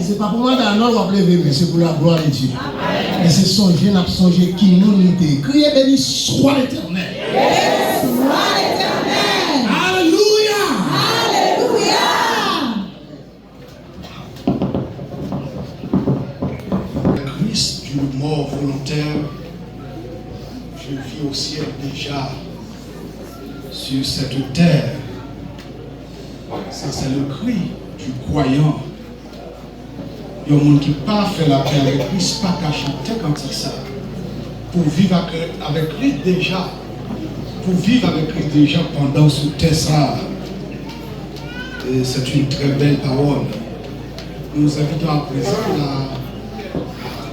H: C'est pas pour moi d'annoncer ou lever, mais c'est pour la gloire de Dieu. Et c'est songer, n'a songé qui nous était. Criez béni, soit l'éternel. Soit l'éternel. Alléluia. Alléluia.
D: Christ d'une mort volontaire, je vis au ciel déjà sur cette terre. Ça, c'est le cri du croyant Il y a des gens qui pas fait la paix avec Christ, pas qu'à chanter quand il ça. Pour vivre avec lui déjà. Pour vivre avec lui déjà pendant ce temps. C'est une très belle parole. Nous invitons à présent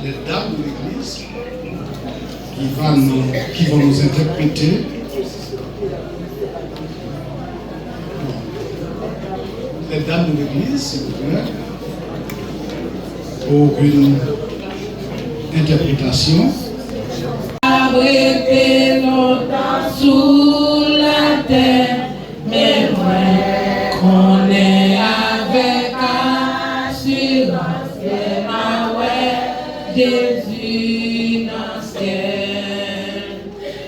D: les dames de l'église qui vont nous interpréter. Les dames de l'église, s'il vous plaît, pour une interprétation.
F: Abriter longtemps sous la terre, mais moi qu'on est avec assurance que ma ouais Jésus dans le ciel,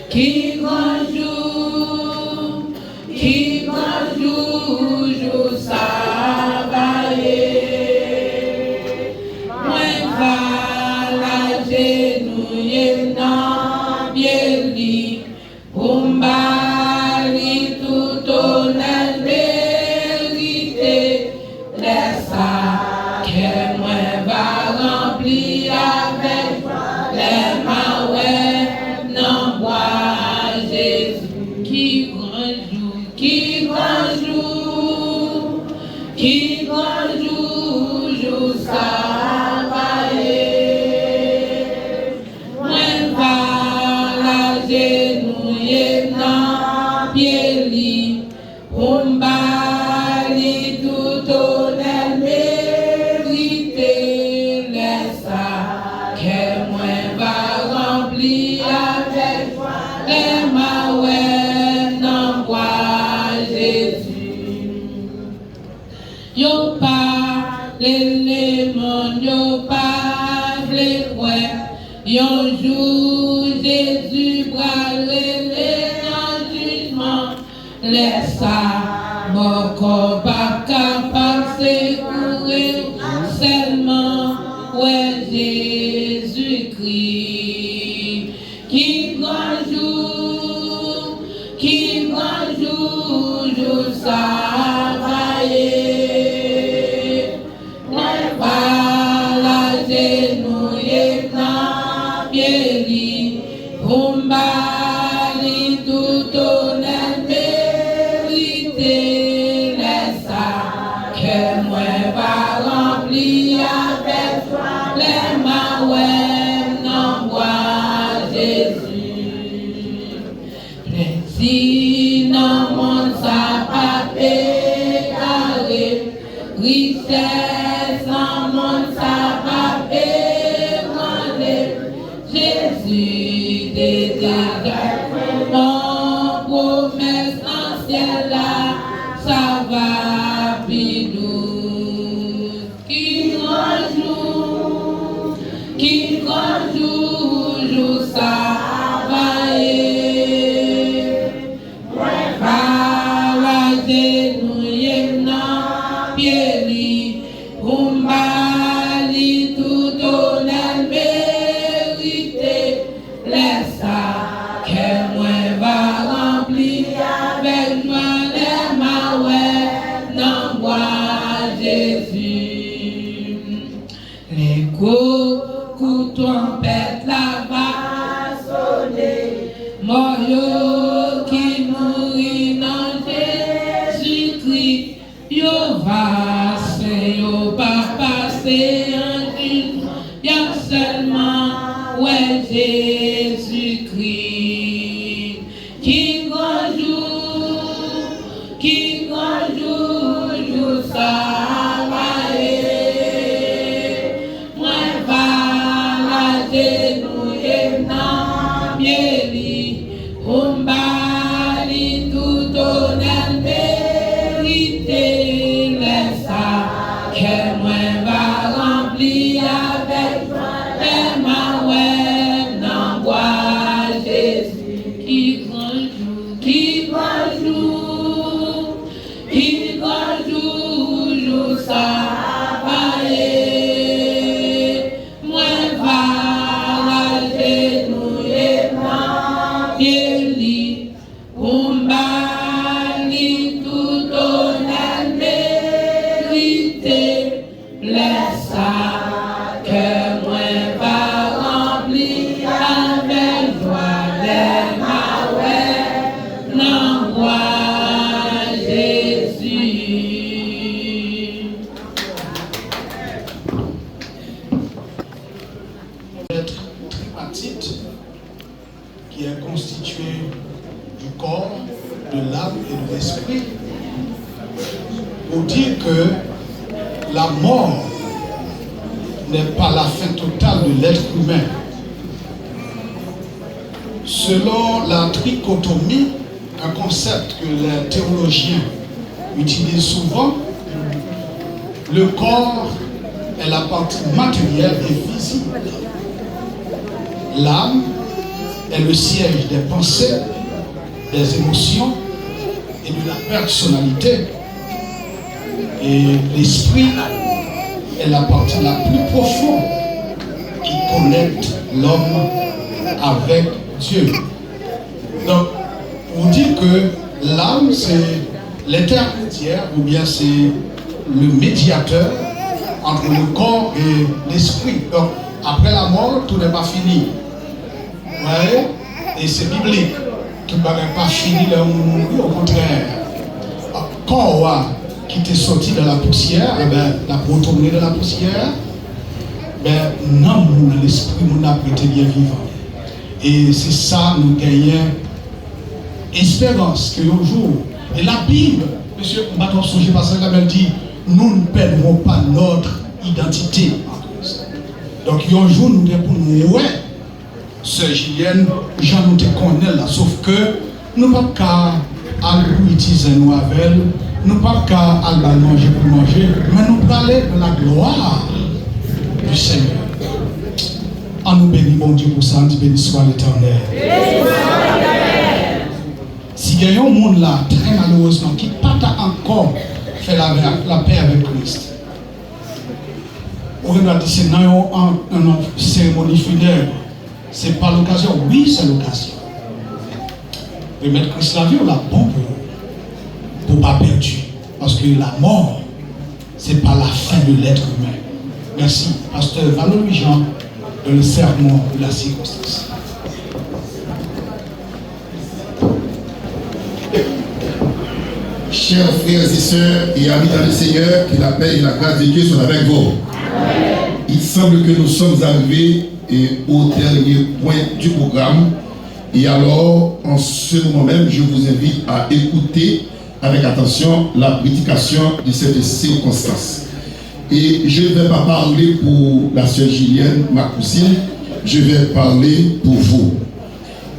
F: qui grand jour, jour travailler, moi va la genouiller dans bien lit, pour m'bali tout honnête vérité, laisse ça que moi va remplir avec les mains non bois Jésus qui grand jour, jour travailler, moi va la genouiller dans pied lit, pour m'bali tout honnête mérité, laisse ça que moi va remplir avec les mains non bois Jésus. Yo pas les mondes, yo pas les croix. Yon jour Jésus brûle en jugement. Laisse ça, mon corps pas capable de secourir seulement ouais Jésus-Christ. Qui grand jour, jour travailler. Moi pas la genouiller dans pied lit, pour m'bali tout honnête vérité, laisse ça que moi va remplir avec les mains non bois Jésus. Plaisir dans mon sapé carré, richesse dans mon sapé brandé, Jésus dégage mon promesse ancienne là, ça va bidou. Qui grand jour, jour ça va genouiller dans pied lit, pour m'bali tout honnête mérité, laisse ça que moi va remplir avec joie les mains non bois Jésus. Les coups trompette la va sonner, Moyo qui mourit dans Jésus-Christ, yo va yo pas passer en jugement, y'a seulement ouais Jésus-Christ. Qui grand jour, jour travailler, moi va la genouiller dans pied lit, pour m'bali tout honnête vérité, laisse ça que moi va remplir avec les mains non bois Jésus. Qui grand jour, jour travailler, moi va la genouiller dans pied lit,
D: être tripartite qui est constitué du corps, de l'âme et de l'esprit, pour dire que la mort n'est pas la fin totale de l'être humain. Selon la trichotomie, un concept que les théologiens utilisent souvent, le corps est la partie matérielle et visible. L'âme est le siège des pensées, des émotions et de la personnalité. Et l'esprit est la partie la plus profonde qui connecte l'homme avec Dieu. Donc, on dit que l'âme, c'est l'intermédiaire ou bien c'est le médiateur entre le corps et l'esprit. Donc, après la mort, tout n'est pas fini. Vous voyez? Et c'est biblique. Tout n'est pas fini là où on mourit, au contraire. Corps qui était sorti de la poussière, eh ben, la retourné de la poussière, ben, non, l'esprit, nous n'a été bien vivant. Et c'est ça, nous gagnons espérance que un jour, et la Bible, monsieur, on va t'en songer parce qu'elle dit, nous ne perdrons pas notre identité en Christ. Donc, un jour, nous devons nous, ouais, sœur Julienne, Jean nous te connaît là, sauf que nous ne pouvons pas utiliser nous avec elle, nous ne pouvons pas manger pour manger, mais nous pouvons aller dans la gloire du Seigneur. En nous bénit, bon Dieu, pour ça, on dit béni soit l'Éternel. Si il y a un monde là, très malheureusement, qui n'a pas encore fait la paix avec Christ, on va dire c'est dans une cérémonie funèbre, c'est pas l'occasion, oui, c'est l'occasion. De mettre Christ la vie, on l'a bon pour ne pas perdre. Parce que la mort, c'est pas la fin de l'être humain. Merci, pasteur Valérie Jean, de le serment de la circonstance.
I: Chers frères et sœurs et amis dans le Seigneur, que la paix et la grâce de Dieu soient avec vous. Amen. Il semble que nous sommes arrivés au dernier point du programme. Et alors, en ce moment même, je vous invite à écouter avec attention la prédication de cette circonstance. Et je ne vais pas parler pour la sœur Julienne, ma cousine, je vais parler pour vous.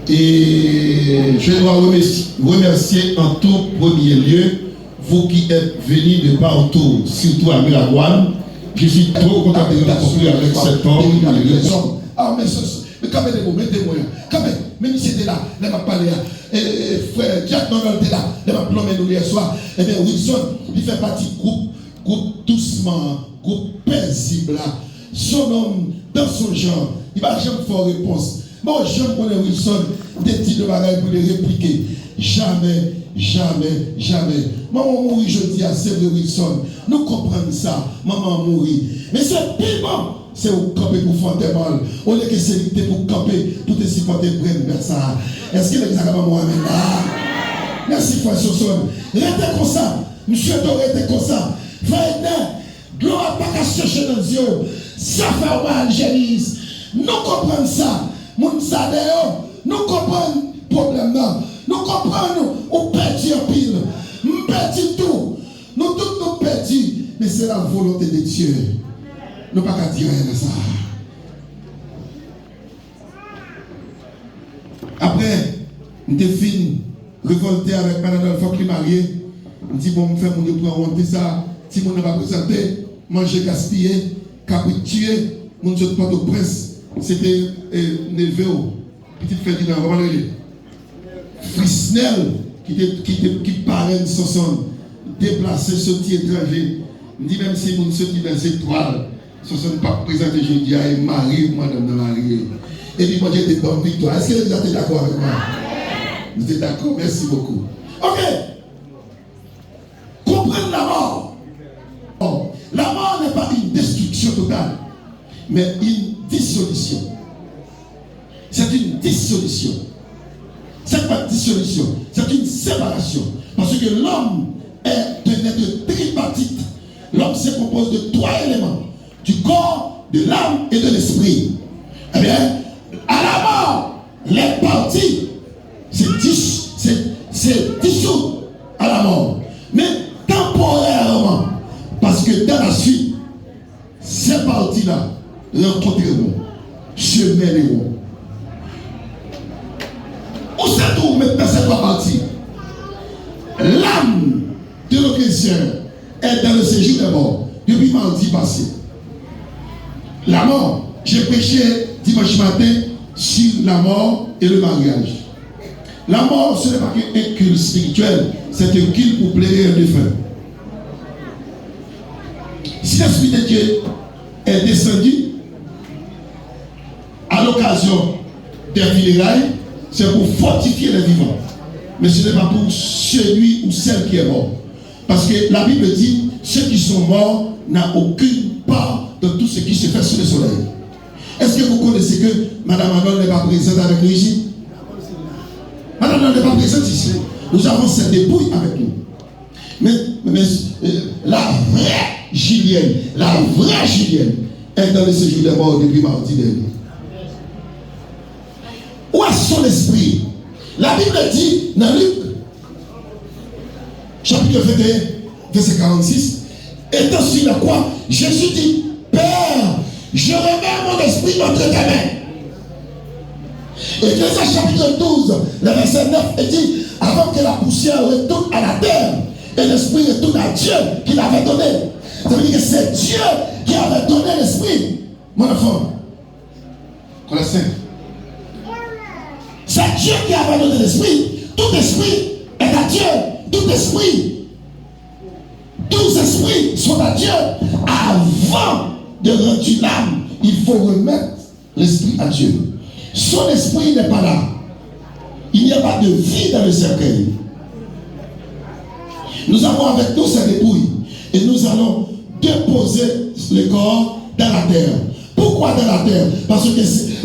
I: Et je dois remercier en tout premier lieu vous qui êtes venus de partout, surtout à Miragoine. Je suis trop content de rencontrer avec cet homme. Ah, mais quand même, mettez-moi. Quand même si c'était là, il m'a parlé. Frère Jack Donald était là, il m'a plombé nous hier soir. Eh bien, Wilson, il fait partie du groupe doucement, groupe paisible là. Son homme, dans son genre, il va jamais faire réponse. Moi, je connais Wilson, des petits de bagages pour les répliquer. Jamais, jamais, jamais. Maman mourit, je dis à c'est vrai Wilson. Nous comprenons ça. Maman mourit. Mais c'est piment. C'est au camper pour faire mal. Au lieu que c'est pour camper, pour te supporter vers ça. Est-ce que les gens vont m'amener là? Merci, frère Soson. Restez comme ça. Monsieur Doré, restez comme ça. Frère gloire pas qu'à chercher dans Dieu. Ça fait mal, Gélis. Nous comprenons ça. Moun sa d'ailleurs, nous comprenons le problème là. Nous comprenons, on perdit en pile. On perdit tout. Nous tous nous perdis. Mais c'est la volonté de Dieu. Nous ne pouvons pas dire rien de ça. Après, nous avons fini, révolté avec Madame Delphine qui est mariée. On dit, bon, on fait mon prendre honte ça. Si on n'a pas présenté, manger gaspiller, capituer, mon Dieu de Port-au-Prince. C'était Neveu, petite Ferdinand, comment le dire? Frisnel, qui parraine son déplacé, sorti étranger. On dit même si mon sorti dans les étoiles, ce ne sont pas présentés aujourd'hui à Marie ou Madame de Marie. Et puis moi j'ai des bonnes victoires. Est-ce que vous êtes d'accord avec moi? Vous êtes d'accord? Merci beaucoup. Ok. Comprendre la mort. La mort n'est pas une destruction totale, mais une dissolution. C'est une dissolution. C'est pas une dissolution, c'est une séparation. Parce que l'homme est un être tripartite. L'homme se compose de trois éléments: du corps, de l'âme et de l'esprit. Et bien, à la mort, les parties, c'est dissous à la mort. Mais temporairement, parce que dans la suite, ces parties-là rencontreront, se mêleront. Où se trouve maintenant ces trois parties? L'âme de nos chrétiens est dans le séjour des morts depuis mardi passé. La mort, j'ai prêché dimanche matin sur la mort et le mariage. La mort, ce n'est pas qu'un culte spirituel, c'est un culte pour plaire un défunt. Si l'Esprit de Dieu est descendu à l'occasion des funérailles, c'est pour fortifier les vivants. Mais ce n'est pas pour celui ou celle qui est mort. Parce que la Bible dit, ceux qui sont morts n'ont aucune part de tout ce qui se fait sous le soleil. Est-ce que vous connaissez que Madame Anon n'est pas présente avec nous ici? Madame Anon n'est pas présente ici. Nous avons cette dépouille avec nous. Mais la vraie Julienne est dans le séjour des morts depuis mardi dernier. Où est son esprit? La Bible dit dans Luc, chapitre 21, verset 46, étant sur la croix, Jésus dit, Père, je remets mon esprit entre tes mains. Et Ecclésiaste chapitre 12, le verset 9, il dit, avant que la poussière retourne à la terre, et l'esprit retourne à Dieu qui l'avait donné. Ça veut dire que c'est Dieu qui avait donné l'esprit. Mon enfant, connaissez? C'est Dieu qui avait donné l'esprit. Tout esprit est à Dieu. Tous esprits sont à Dieu. Avant de rendre l'âme, il faut remettre l'esprit à Dieu. Son esprit n'est pas là. Il n'y a pas de vie dans le cercueil. Nous avons avec nous cette dépouille et nous allons déposer le corps dans la terre. Pourquoi dans la terre? Parce que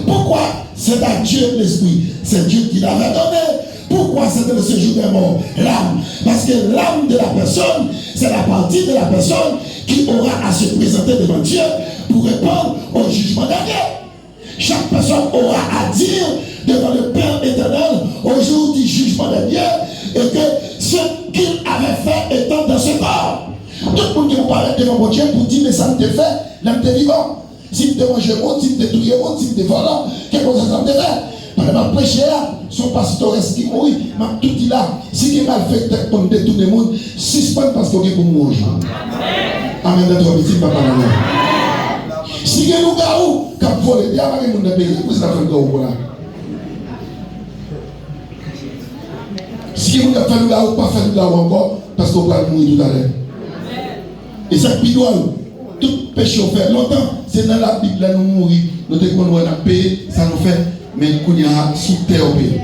I: pourquoi c'est à Dieu l'esprit? C'est Dieu qui l'avait donné. Pourquoi c'est dans le séjour des morts? L'âme. Parce que l'âme de la personne, c'est la partie de la personne qui aura à se présenter devant Dieu pour répondre au jugement dernier. Chaque personne aura à dire devant le Père éternel au jour du jugement dernier et que ce qu'il avait fait étant dans ce corps. Tout le monde qui vous parle devant mon Dieu pour dire mais ça me fait, l'âme de vivant. Si vous mangez haut, si vous détruisez haut, si vous volant, qu'est-ce que ça me fait? Pendant ma prêcher là, son pasteur qui mourit, m'a tout dit là. Si il mal fait pour détourner le monde, suspend parce qu'on est pour manger. Amen. Notre petit papa. Si il y a un gars où, quand vous voulez dire, il y a un pays, vous êtes en train de là. Si vous avez fait le gars ou pas fait le gars encore, parce qu'on va mourir tout à l'heure. Et ça, pidouane, tout péché au fait. Longtemps, c'est dans la Bible, là, nous mourir. Nous devons nous payer, ça nous fait. Mais qu'on y a sous terre au pays.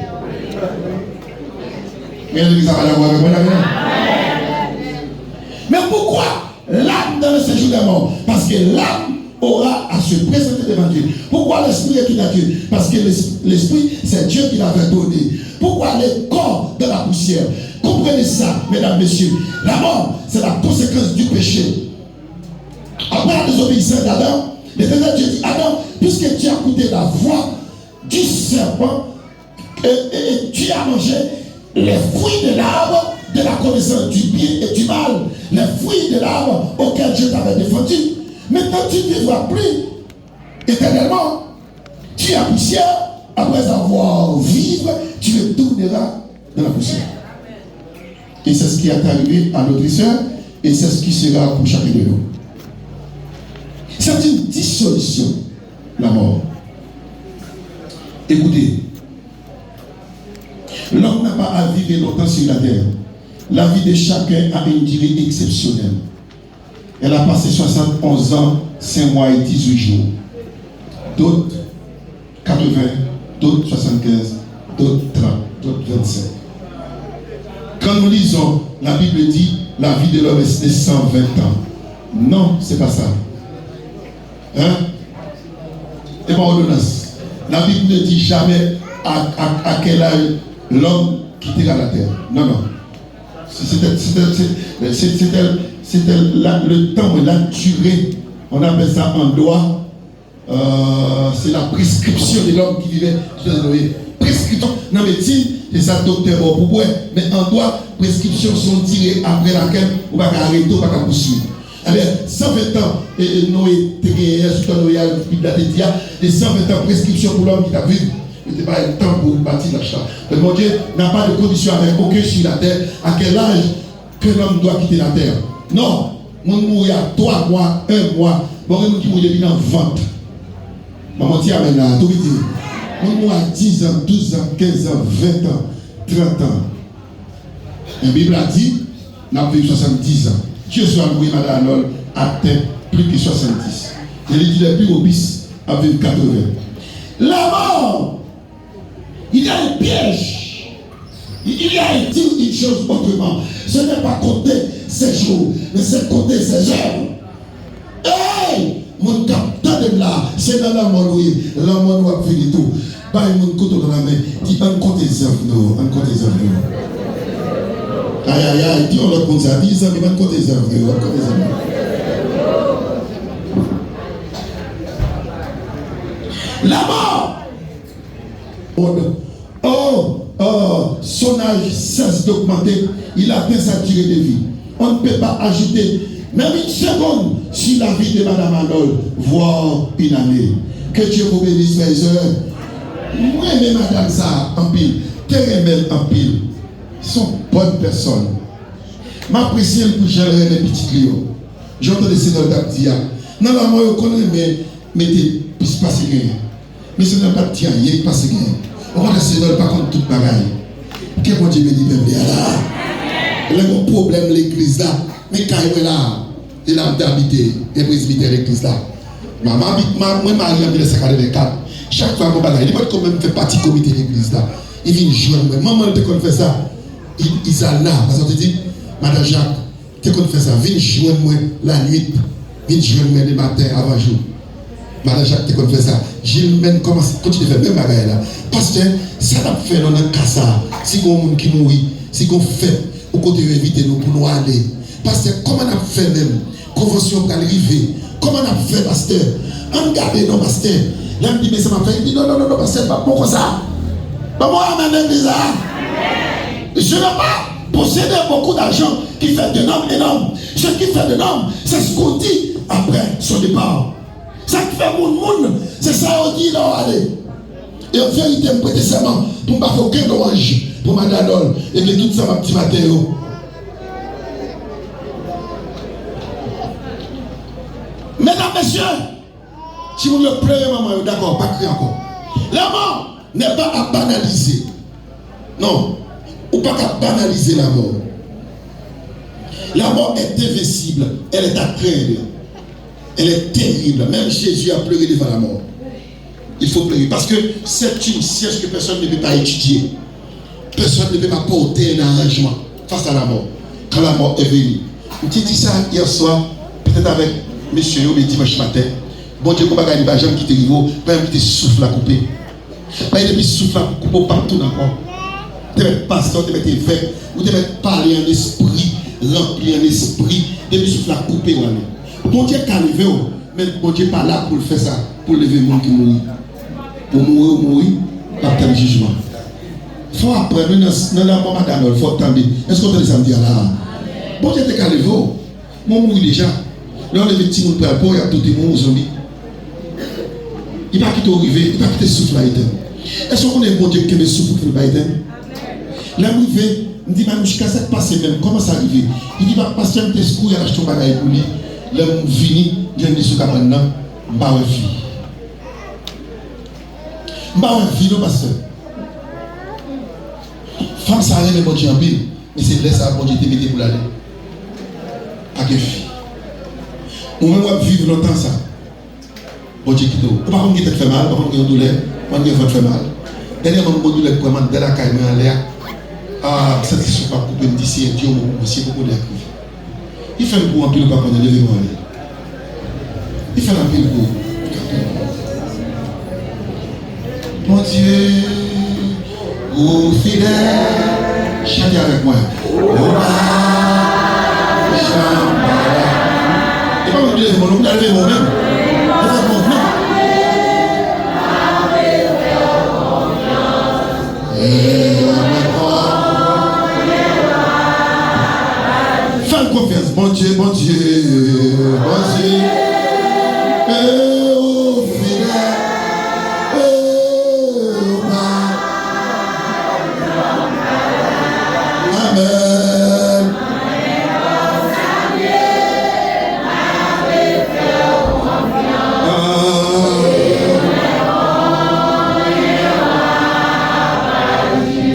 I: Mais pourquoi l'âme dans le séjour des morts? Parce que l'âme aura à se présenter devant Dieu. Pourquoi l'esprit est tout à Dieu? Parce que l'esprit, c'est Dieu qui l'avait donné. Pourquoi le corps de la poussière? Comprenez ça, mesdames, messieurs. La mort, c'est la conséquence du péché. Après la désobéissance d'Adam, l'Éternel Dieu dit, Adam, puisque tu as écouté la voix du serpent et tu as mangé les fruits de l'arbre de la connaissance du bien et du mal, les fruits de l'arbre auquel Dieu t'avait défendu. Maintenant tu ne vivras plus éternellement. Tu es poussière, après avoir vivre, tu retourneras dans la poussière. Et c'est ce qui est arrivé à notre sœur et c'est ce qui sera pour chacun de nous. C'est une dissolution, la mort. Écoutez, l'homme n'a pas à vivre longtemps sur la terre. La vie de chacun a une durée exceptionnelle. Elle a passé 71 ans, 5 mois et 18 jours. D'autres 80, d'autres 75, d'autres 30, d'autres 25. Quand nous lisons, la Bible dit la vie de l'homme est de 120 ans. Non, c'est pas ça. Hein? Et pas ordonnance. La Bible ne dit jamais à quel âge l'homme quittera la terre. Non, non. C'était le temps, la durée. On appelle ça en droit c'est la prescription de l'homme qui vivait dans Noé. Prescription dans la médecine, c'est ça docteur pour boire. Mais en droit, prescriptions sont tirées après laquelle on va arrêter, on va poursuivre. Alors, 120 ans, Noé, surtout Noé, et 120 ans prescription pour l'homme qui a vécu. Il n'était pas le temps pour bâtir l'achat. Mais mon Dieu n'a pas de condition avec aucun sur la terre. À quel âge que l'homme doit quitter la terre? Non. Mon mourir à 3 mois, 1 mois. Bon, on qui mourir dans vente. Maman, tiens, maintenant, tout vite. Mon mourir à 10 ans, 12 ans, 15 ans, 20 ans, 30 ans. La Bible a dit, nous avons vécu 70 ans. Dieu soit loué, Madame Arnold, atteint plus que 70. Et il dit les plus obéis à vivre 80. La mort, il y a un piège. Il y a une chose autrement. Ce n'est pas compter ses jours, mais c'est compter ses heures. Hey! Mon capteur de là, c'est dans la mort, oui. La mort va finir tout. Bah, mon couteau dans la main, dit on compte les œuvres, non, on compte les œuvres. Aïe, aïe, aïe, dis on le compte ça, 10 ans, mais on compte les œuvres, on compte les œuvres. La mort! Son âge cesse d'augmenter, il atteint sa durée de vie. On ne peut pas ajouter même une seconde sur la vie de Madame Arnold, voire une année. Que Dieu vous bénisse, mes soeurs. Moi, mais Madame ça, en pile, Térémel en pile, sont bonnes personnes. M'apprécie pour gérer les petits clients. J'entends les sénateurs d'Abdia. Non, la moi, je connais, mais mettez plus passer rien. Mais ce n'est pas de tiens, il n'y a pas de rien. On va laisser dans pas contre toute bagaille. Qu'est-ce que Dieu me dit, même là? Il y a un problème, l'église là. Mais quand il est là, il a d'habiter, et presbytère l'église là. Moi, je suis en 1984. Chaque fois, il va quand même faire partie du comité de l'église là. Il vient jouer. Maman, tu connais ça. Ils sont là. Parce qu'on te dit, Madame Jacques, tu connais ça. Viens jouer moi la nuit. Viens jouer moi le matin avant jour. Madame Jacques, tu connais ça. Gilles Men commence à continuer à faire même bagaille là. Parce que ça n'a pas fait dans le cas ça. Si on a un monde qui mourit, si on fait, on continue à éviter nous pour nous aller. Parce que comment on a fait même, convention pour arriver, comment on a fait, pasteur, on regarde nos pasteurs. Là, on dit, mais ça m'a fait, il dit, non, pasteur, pas pour ça. Pas moi, amen, ça. Je n'ai pas possédé beaucoup d'argent qui fait de l'homme énorme. Ce qui fait de l'homme, c'est ce qu'on dit après son départ. Ça qui fait mon monde, c'est ça qu'on dit là, allez. Et en vérité, je prête serment pour ne pas faire aucun dommage pour Madame Arnold et que tout ça, ma petite matin. Mesdames, messieurs, si vous le pleurez, maman, d'accord, pas crier encore. La mort n'est pas à banaliser. Non, ou pas qu'à banaliser la mort. La mort est invincible, elle est à craindre. Elle est terrible. Même Jésus a pleuré devant la mort. Il faut pleurer parce que c'est une science que personne ne peut pas étudier. Personne ne peut pas porter un arrangement face à la mort. Quand la mort est venue. Je dit ça hier soir, peut-être avec monsieur le dimanche matin. Bon Dieu, comment il va jamais quitter le niveau, pas même quitter souffle à couper. Pas même souffle à couper partout dans le corps. Tu mets pasteur, tu mets tes verres, ou tu mets parler en esprit, remplir en esprit, tu mets souffle à couper. Bon Dieu est arrivé, mais bon Dieu n'est pas là pour faire ça, pour lever le monde qui mourit. Pour mourir, pas de jugement. Il faut apprendre, dans la mort Madame, il faut attendre. Est-ce qu'on entend ça me dire là? Bon Dieu est arrivé, mon mourir déjà. Là, on est des petits gens pour il y a tout le monde zombie. Il va quitter arriver, il va quitter souffle à éteindre. Est-ce qu'on est bon Dieu qui me souffle pour le éteindre? Là, il dit, je dis, jusqu'à cette passée même, comment ça arrive? Il dit, parce qu'il y a un discours, il y a acheté un bagage pour lui. Là, je finis, je dis, ce maintenant, je ne vais pas vie. Je ne vais pas vie, non, pasteur. Femme, ça arrive, mon Dieu, en pile. Mais c'est là, ça, mon Dieu, te mettre pour l'aller. À quelle fille? On va vivre longtemps, ça. Bon Dieu, qui t'ouvre. Par contre, il te fait mal, par contre, il y a une douleur, par contre, il te fait mal. Dernièrement, mon douleur, pour moi, de la caille, mais en l'air. Ah, cette question pas couper, me dit, si Dieu, aussi beaucoup d'air. Il fait le pour un pile, pas qu'on a levé moi. Il fait un pile pour. Mon Dieu, ô fidèle, chantez avec moi. Et pas me lever moi-même. Dieu, bon Dieu, bon Dieu. Oh, fidèle. Oh, Amen.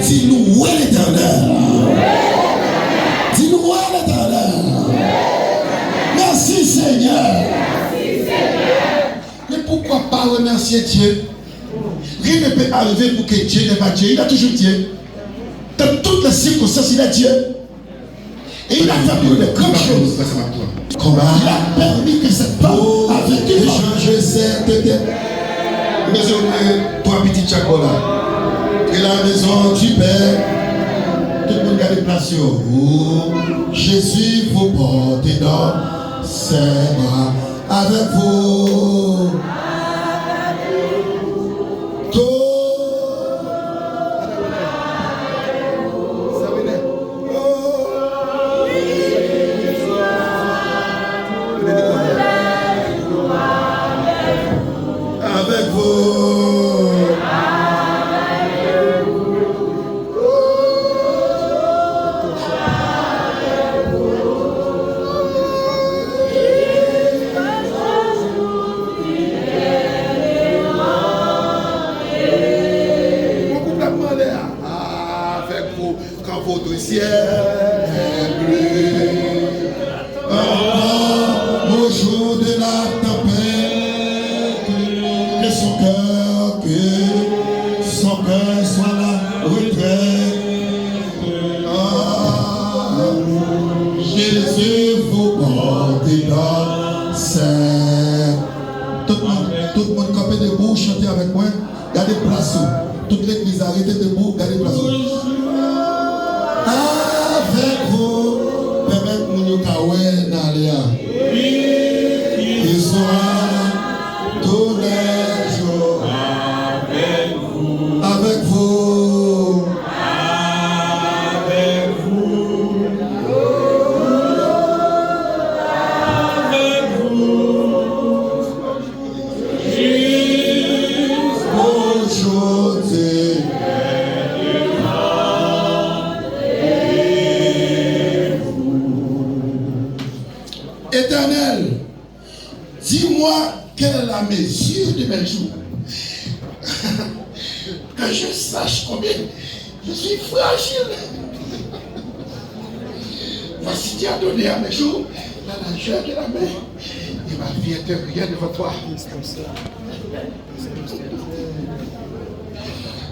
I: Dis-nous où est l'Éternel. Dis-nous où est l'Éternel. Merci Seigneur. Mais pourquoi pas remercier Dieu? Rien ne peut arriver pour que Dieu n'est pas Dieu. Il a toujours Dieu. Dans toutes les circonstances, il a Dieu. Et il a fait pour de grandes choses. Comment il a permis que cette femme avait échangé cette terre. Maison de trois petits chocolats. Et la maison du Père. Tout le monde garde place. Oh, Jésus vous porte dans ses bras avec vous.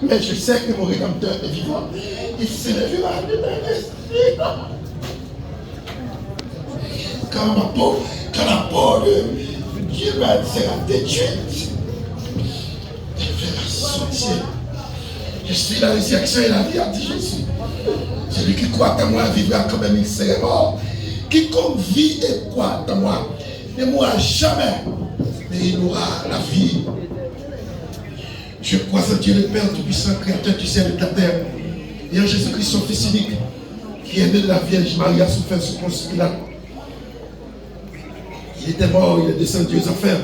I: Mais je sais que mon Rédempteur est vivant. Il s'élèvera de l'esprit. Quand la peau de Dieu sera détruite, elle verra sortir. Je suis la résurrection et la vie, a dit Jésus. Celui qui croit en moi vivra comme même il serait mort. Quiconque vit et croit en moi ne mourra jamais, mais il aura la vie. Je crois en Dieu le Père Tout-Puissant, Créateur du ciel et de la terre, et en Jésus-Christ, son Fils unique, qui est né de la Vierge Marie, a souffert sous Ponce Pilate. Il était mort, il est descendu aux enfers.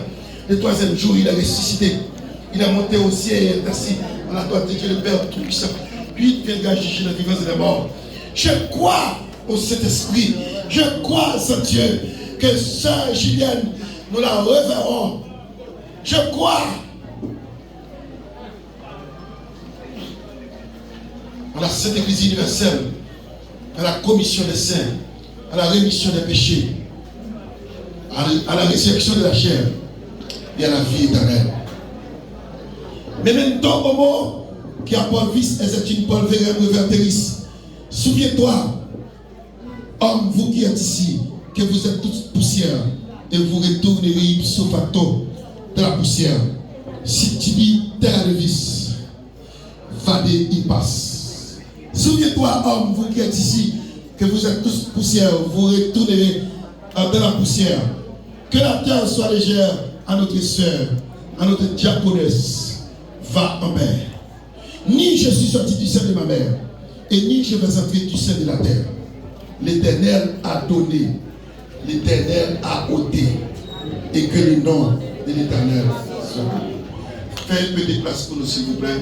I: Le troisième jour, il a ressuscité. Il a monté au ciel et est assis à la droite de Dieu le Père Tout-Puissant. Puis il viendra juger la vivance et la mort. Je crois au Saint-Esprit. Je crois en Dieu que Sœur Julienne, nous la reverrons. Je crois à la Sainte Église universelle, à la commission des saints, à la rémission des péchés, à la résurrection de la chair et à la vie éternelle. Mais maintenant, au mot qui a Paul vis et une Paul verem reverteris. Souviens-toi, homme, vous qui êtes ici, que vous êtes tous poussière et vous retournerez ipso facto de la poussière. Si tu dis terre de vis, vade y passe. Souviens-toi, homme, vous qui êtes ici, que vous êtes tous poussière, vous retournerez de la poussière. Que la terre soit légère à notre sœur, à notre diaconesse. Va en paix. Ni je suis sorti du sein de ma mère, et ni je vais entrer du sein de la terre. L'Éternel a donné, l'Éternel a ôté et que le nom de l'Éternel soit. Faites une petite place pour nous, s'il vous plaît.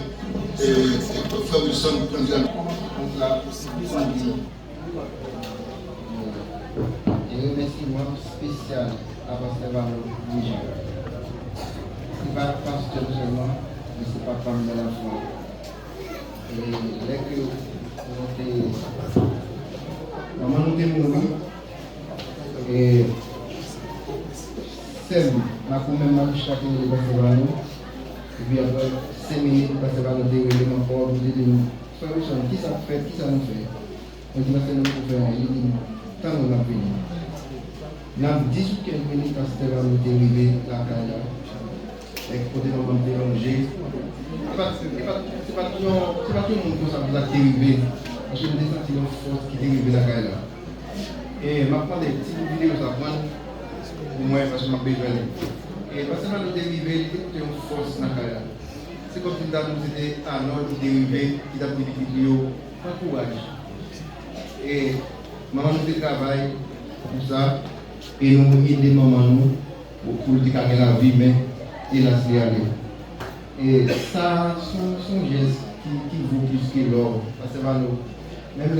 I: Et Frère Wilson,
G: et remerciement spécial à Pasteur Valo Niger. Ce n'est pas pasteur seulement, mais c'est pas femme de la foi. Et dès que maman nous était mouru, et c'est ma même ma chaque année Pasteur Valo. Et puis après 5 minutes, Pasteur Valo déroulé mon corps, vous dites Frère Wilson, qui ça fait, qui ça nous fait? On dit Pasteur nous pour faire un lit, tant on a venu. Dans 18 minutes, Pasteur Valo déroulé la carrière. Et côté dans le déranger. C'est pas tout le monde qui a dérivé. Parce que je me sens une force qui dérive la carrière. Et je vais prendre des petites vidéos à prendre pour moi parce que je m'appelle besoin. Et parce que le dérivé, c'est une force dans la carrière. C'est comme si nous étions à l'ordre dérivé qui a pris des vidéos. Pas courage. Et maman nous travaille pour ça. Et nous aidons maman pour le décarrer la vie, mais il a se aller. Et ça, son geste qui vaut plus que l'or. Parce que même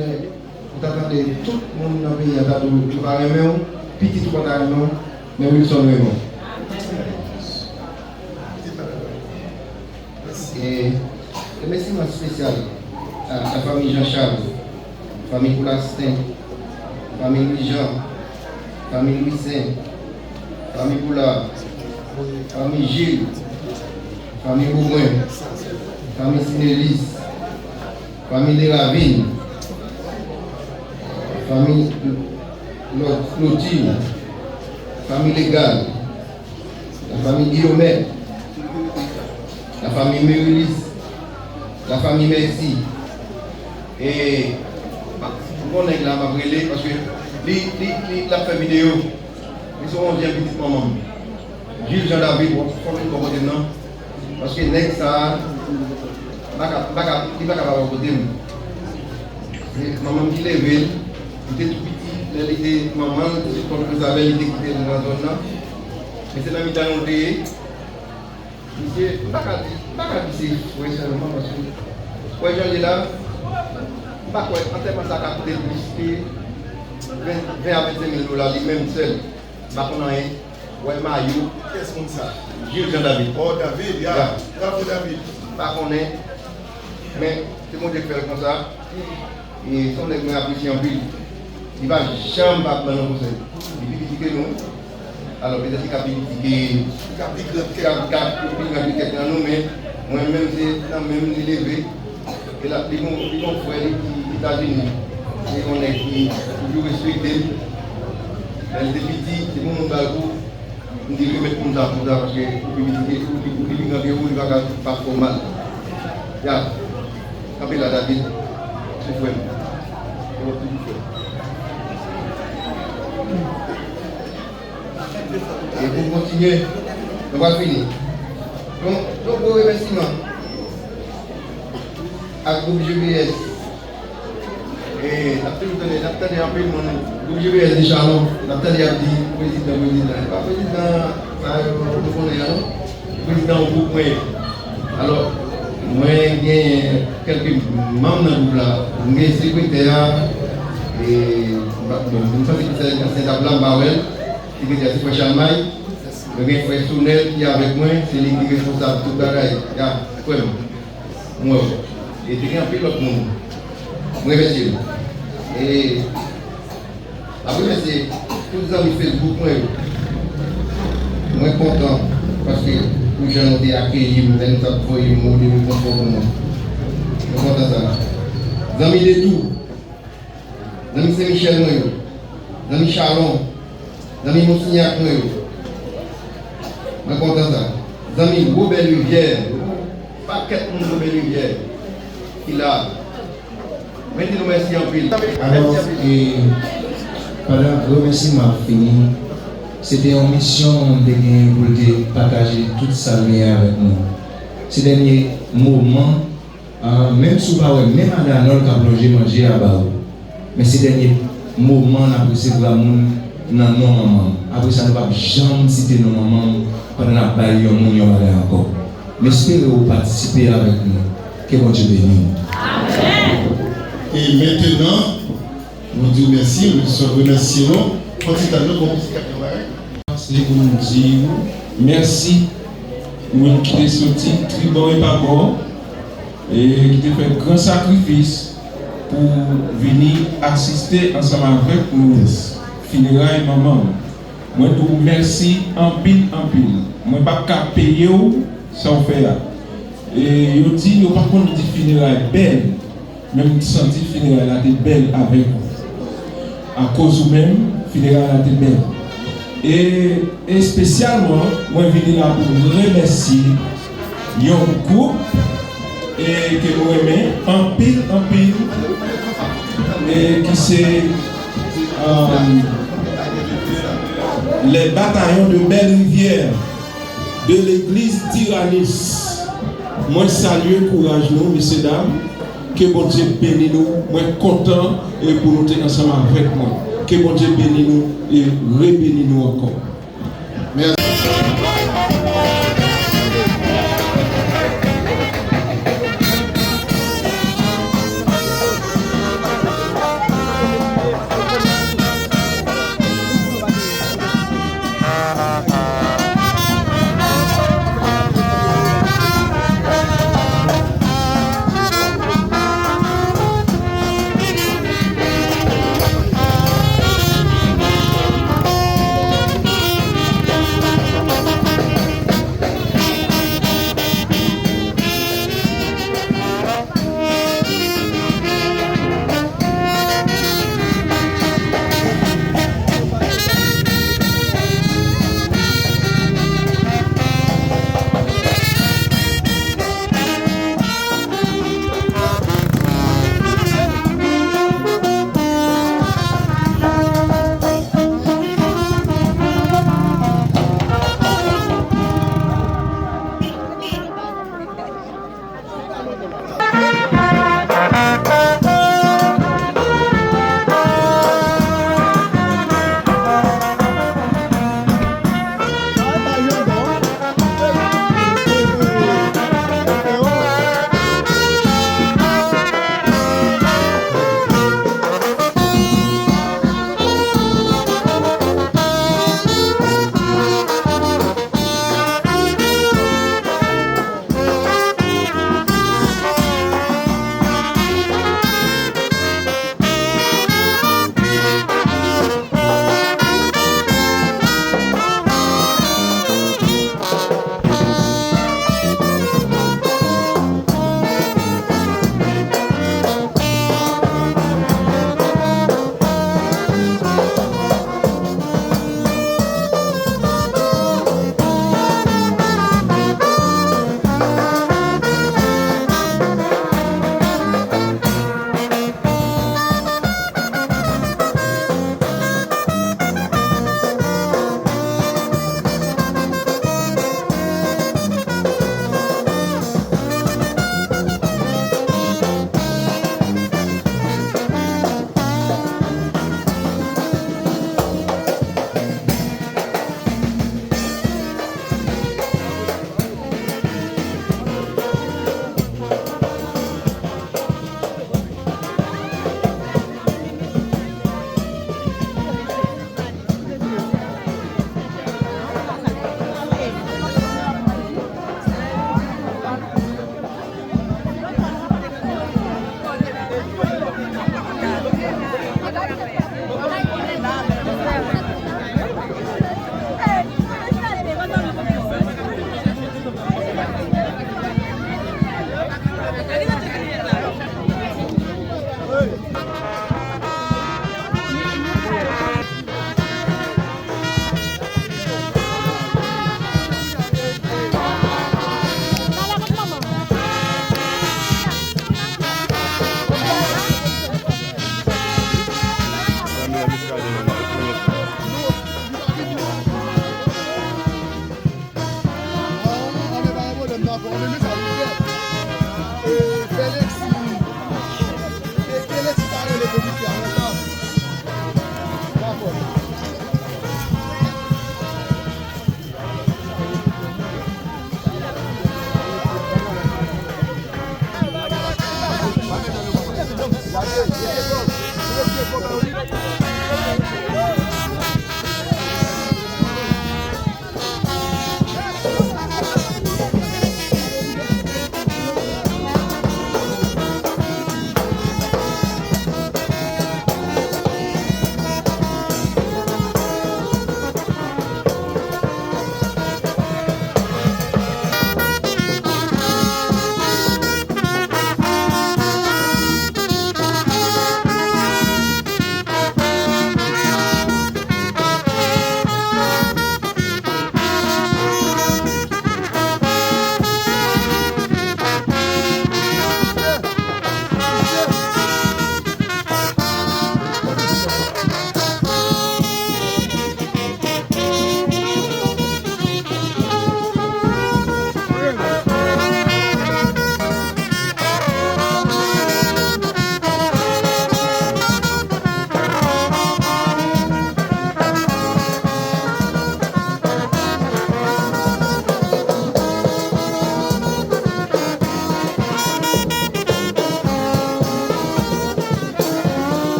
G: vous attendez tout le monde dans le pays, vous allez aimer, petit tout le monde, mais Wilson est bon. Et merci spécial à la famille Jean-Charles, famille Poulastin, famille Louis-Jean, famille Louis-Saint, famille Poulard, famille Gilles, famille Bourbon, famille Sinélis, famille Desravines, famille Clotilde, famille Légale, la famille Guillaumet, la famille Mérulis, la famille Merci. Et on est là, ma brûlé parce que la fait vidéo, ils sont bien petit maman. Jules Jean-David, non? Parce que next ça, il va pas côté. Maman qui lève, il était tout petit, elle était maman, comme vous savez, il était quitté dans la zone là. Mais c'est la mi-temps où il était, pas qu'à dire, oui, seulement parce que, ouais, Jean est là, pas quoi, en termes de ça, il a coûté plus que 20 à 25 000 $, lui-même seul, pas qu'on a rien. Ouais, Mario. Qu'est-ce qu'on ça? Jules Jean-David. Oh, David, bravo David. Pas qu'on est. Mais c'est mon Dieu qui fait comme ça. Et son nègre apprécie en ville. Il va jamais pas prendre un conseil. Il dit que nous. Alors peut-être qu'il a critiqué. Il a critiqué nous, mais moi-même, c'est dans le même élevé. Et là, les bons frères des États-Unis. Et on est qui toujours respecté. Mais les petits, c'est bon, on va on dit remettre comme ça parce que il va pas trop mal. Ya, quand il a David, c'est fou. Et pour continuer, on va finir. Donc, bon remerciement à groupe GBS. Et l'attendez un peu mon groupe GBS de Chalon, l'attendez un petit président, pas président au groupe. Alors, moi j'ai quelques membres dans le groupe là, j'ai secrétaire et une fois que c'est à Blanc-Barrel, secrétaire c'est Chamaï, j'ai frère Sounel qui est avec moi, c'est lui qui est responsable de tout le travail. Moi, et j'ai un peu l'autre monde. Moi, merci. Et après, merci. Tous les amis Facebook, moi, content parce que les gens ont été accueillis, nous avons envoyé mon modèle de comportement. Je suis content de ça. Amis de tout, amis Saint-Michel, amis Charlon, amis Monsignac, je suis content de ça. Amis Robert Rivière, pas quelqu'un de Robert Rivière, il a. Mettez-nous merci en pile. Alors, pendant le remerciement fini, c'était une mission de partager toute sa vie avec nous. Ces derniers moments, même si vous n'avez même à la qui a plongé manger à bas, mais ces derniers moments, on a poussé pour la monde dans nos mamans. Après ça, nous ne pouvons jamais citer nos mamans pendant la baille, on nous y encore. Mais espérez vous participer avec nous. Que bon Dieu bénisse.
I: Et maintenant, nous disons merci, nous remercions.
E: C'est pour nous dire merci pour nous qui est sorti très bon et pas bon et qui a fait un grand sacrifice pour venir assister ensemble avec nous funérailles maman. Moi je vous remercie en pile. Moi pas qu'à payer sans faire. Et je dis par contre dit funérailles belle, même senti funérailles là était belle avec vous. À cause ou même funérailles était belle. Et spécialement, moi je viens là pour remercier un groupe et que nous aimons en pile et qui c'est les bataillons de Belle-Rivière de l'église Tyrannis. Moi salue, courage nous, messieurs dames, que bon Dieu bénisse nous, moi content et pour nous être ensemble avec moi. Que bon Dieu bénisse nous et rebénisse nous encore.
I: Merci.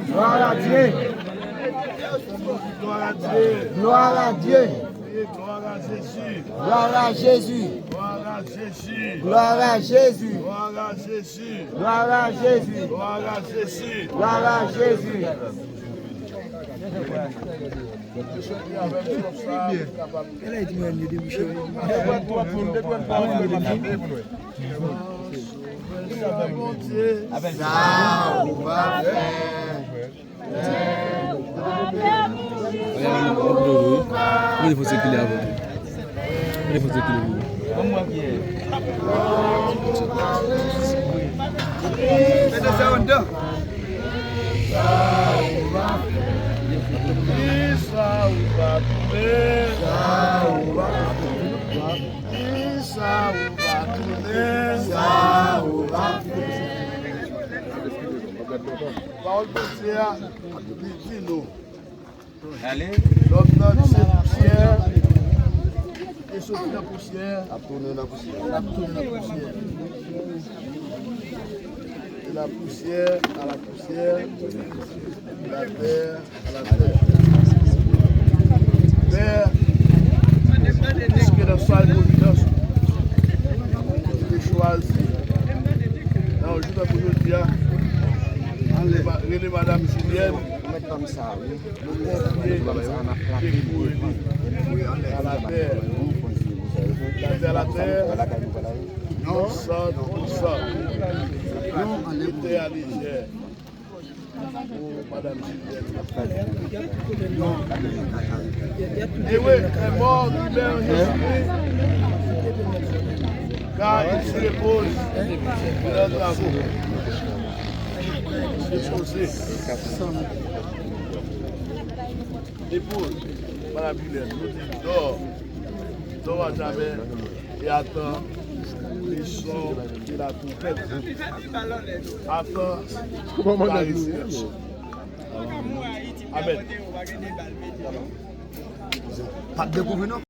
J: Gloire à Dieu. Gloire à Dieu. Gloire à Jésus. Gloire à Jésus. Gloire à Jésus. Gloire à Jésus.
K: Il faut circuler avant. Il faut circuler.
C: Parole poussière, dis-nous. Allez. L'homme c'est poussière. Et sorti la poussière. A tourné la poussière. A tourné la poussière. De la poussière à la poussière. De la terre à la terre. Père, puisque dans sa providence, tu choisi. Dans le jour d'aujourd'hui, regardez Madame Julienne, le confier à la terre. À la terre, non sans, non en était à légère. Madame Julienne. Et oui, est mort, libère Jésus-Christ, car il se repose de leurs travaux. Déposé. Dépose. Madame Julienne, nous disons, dors à jamais et attends les sons de la trompette. Attends la résurrection. Amen.
J: Pas de découvrir, non?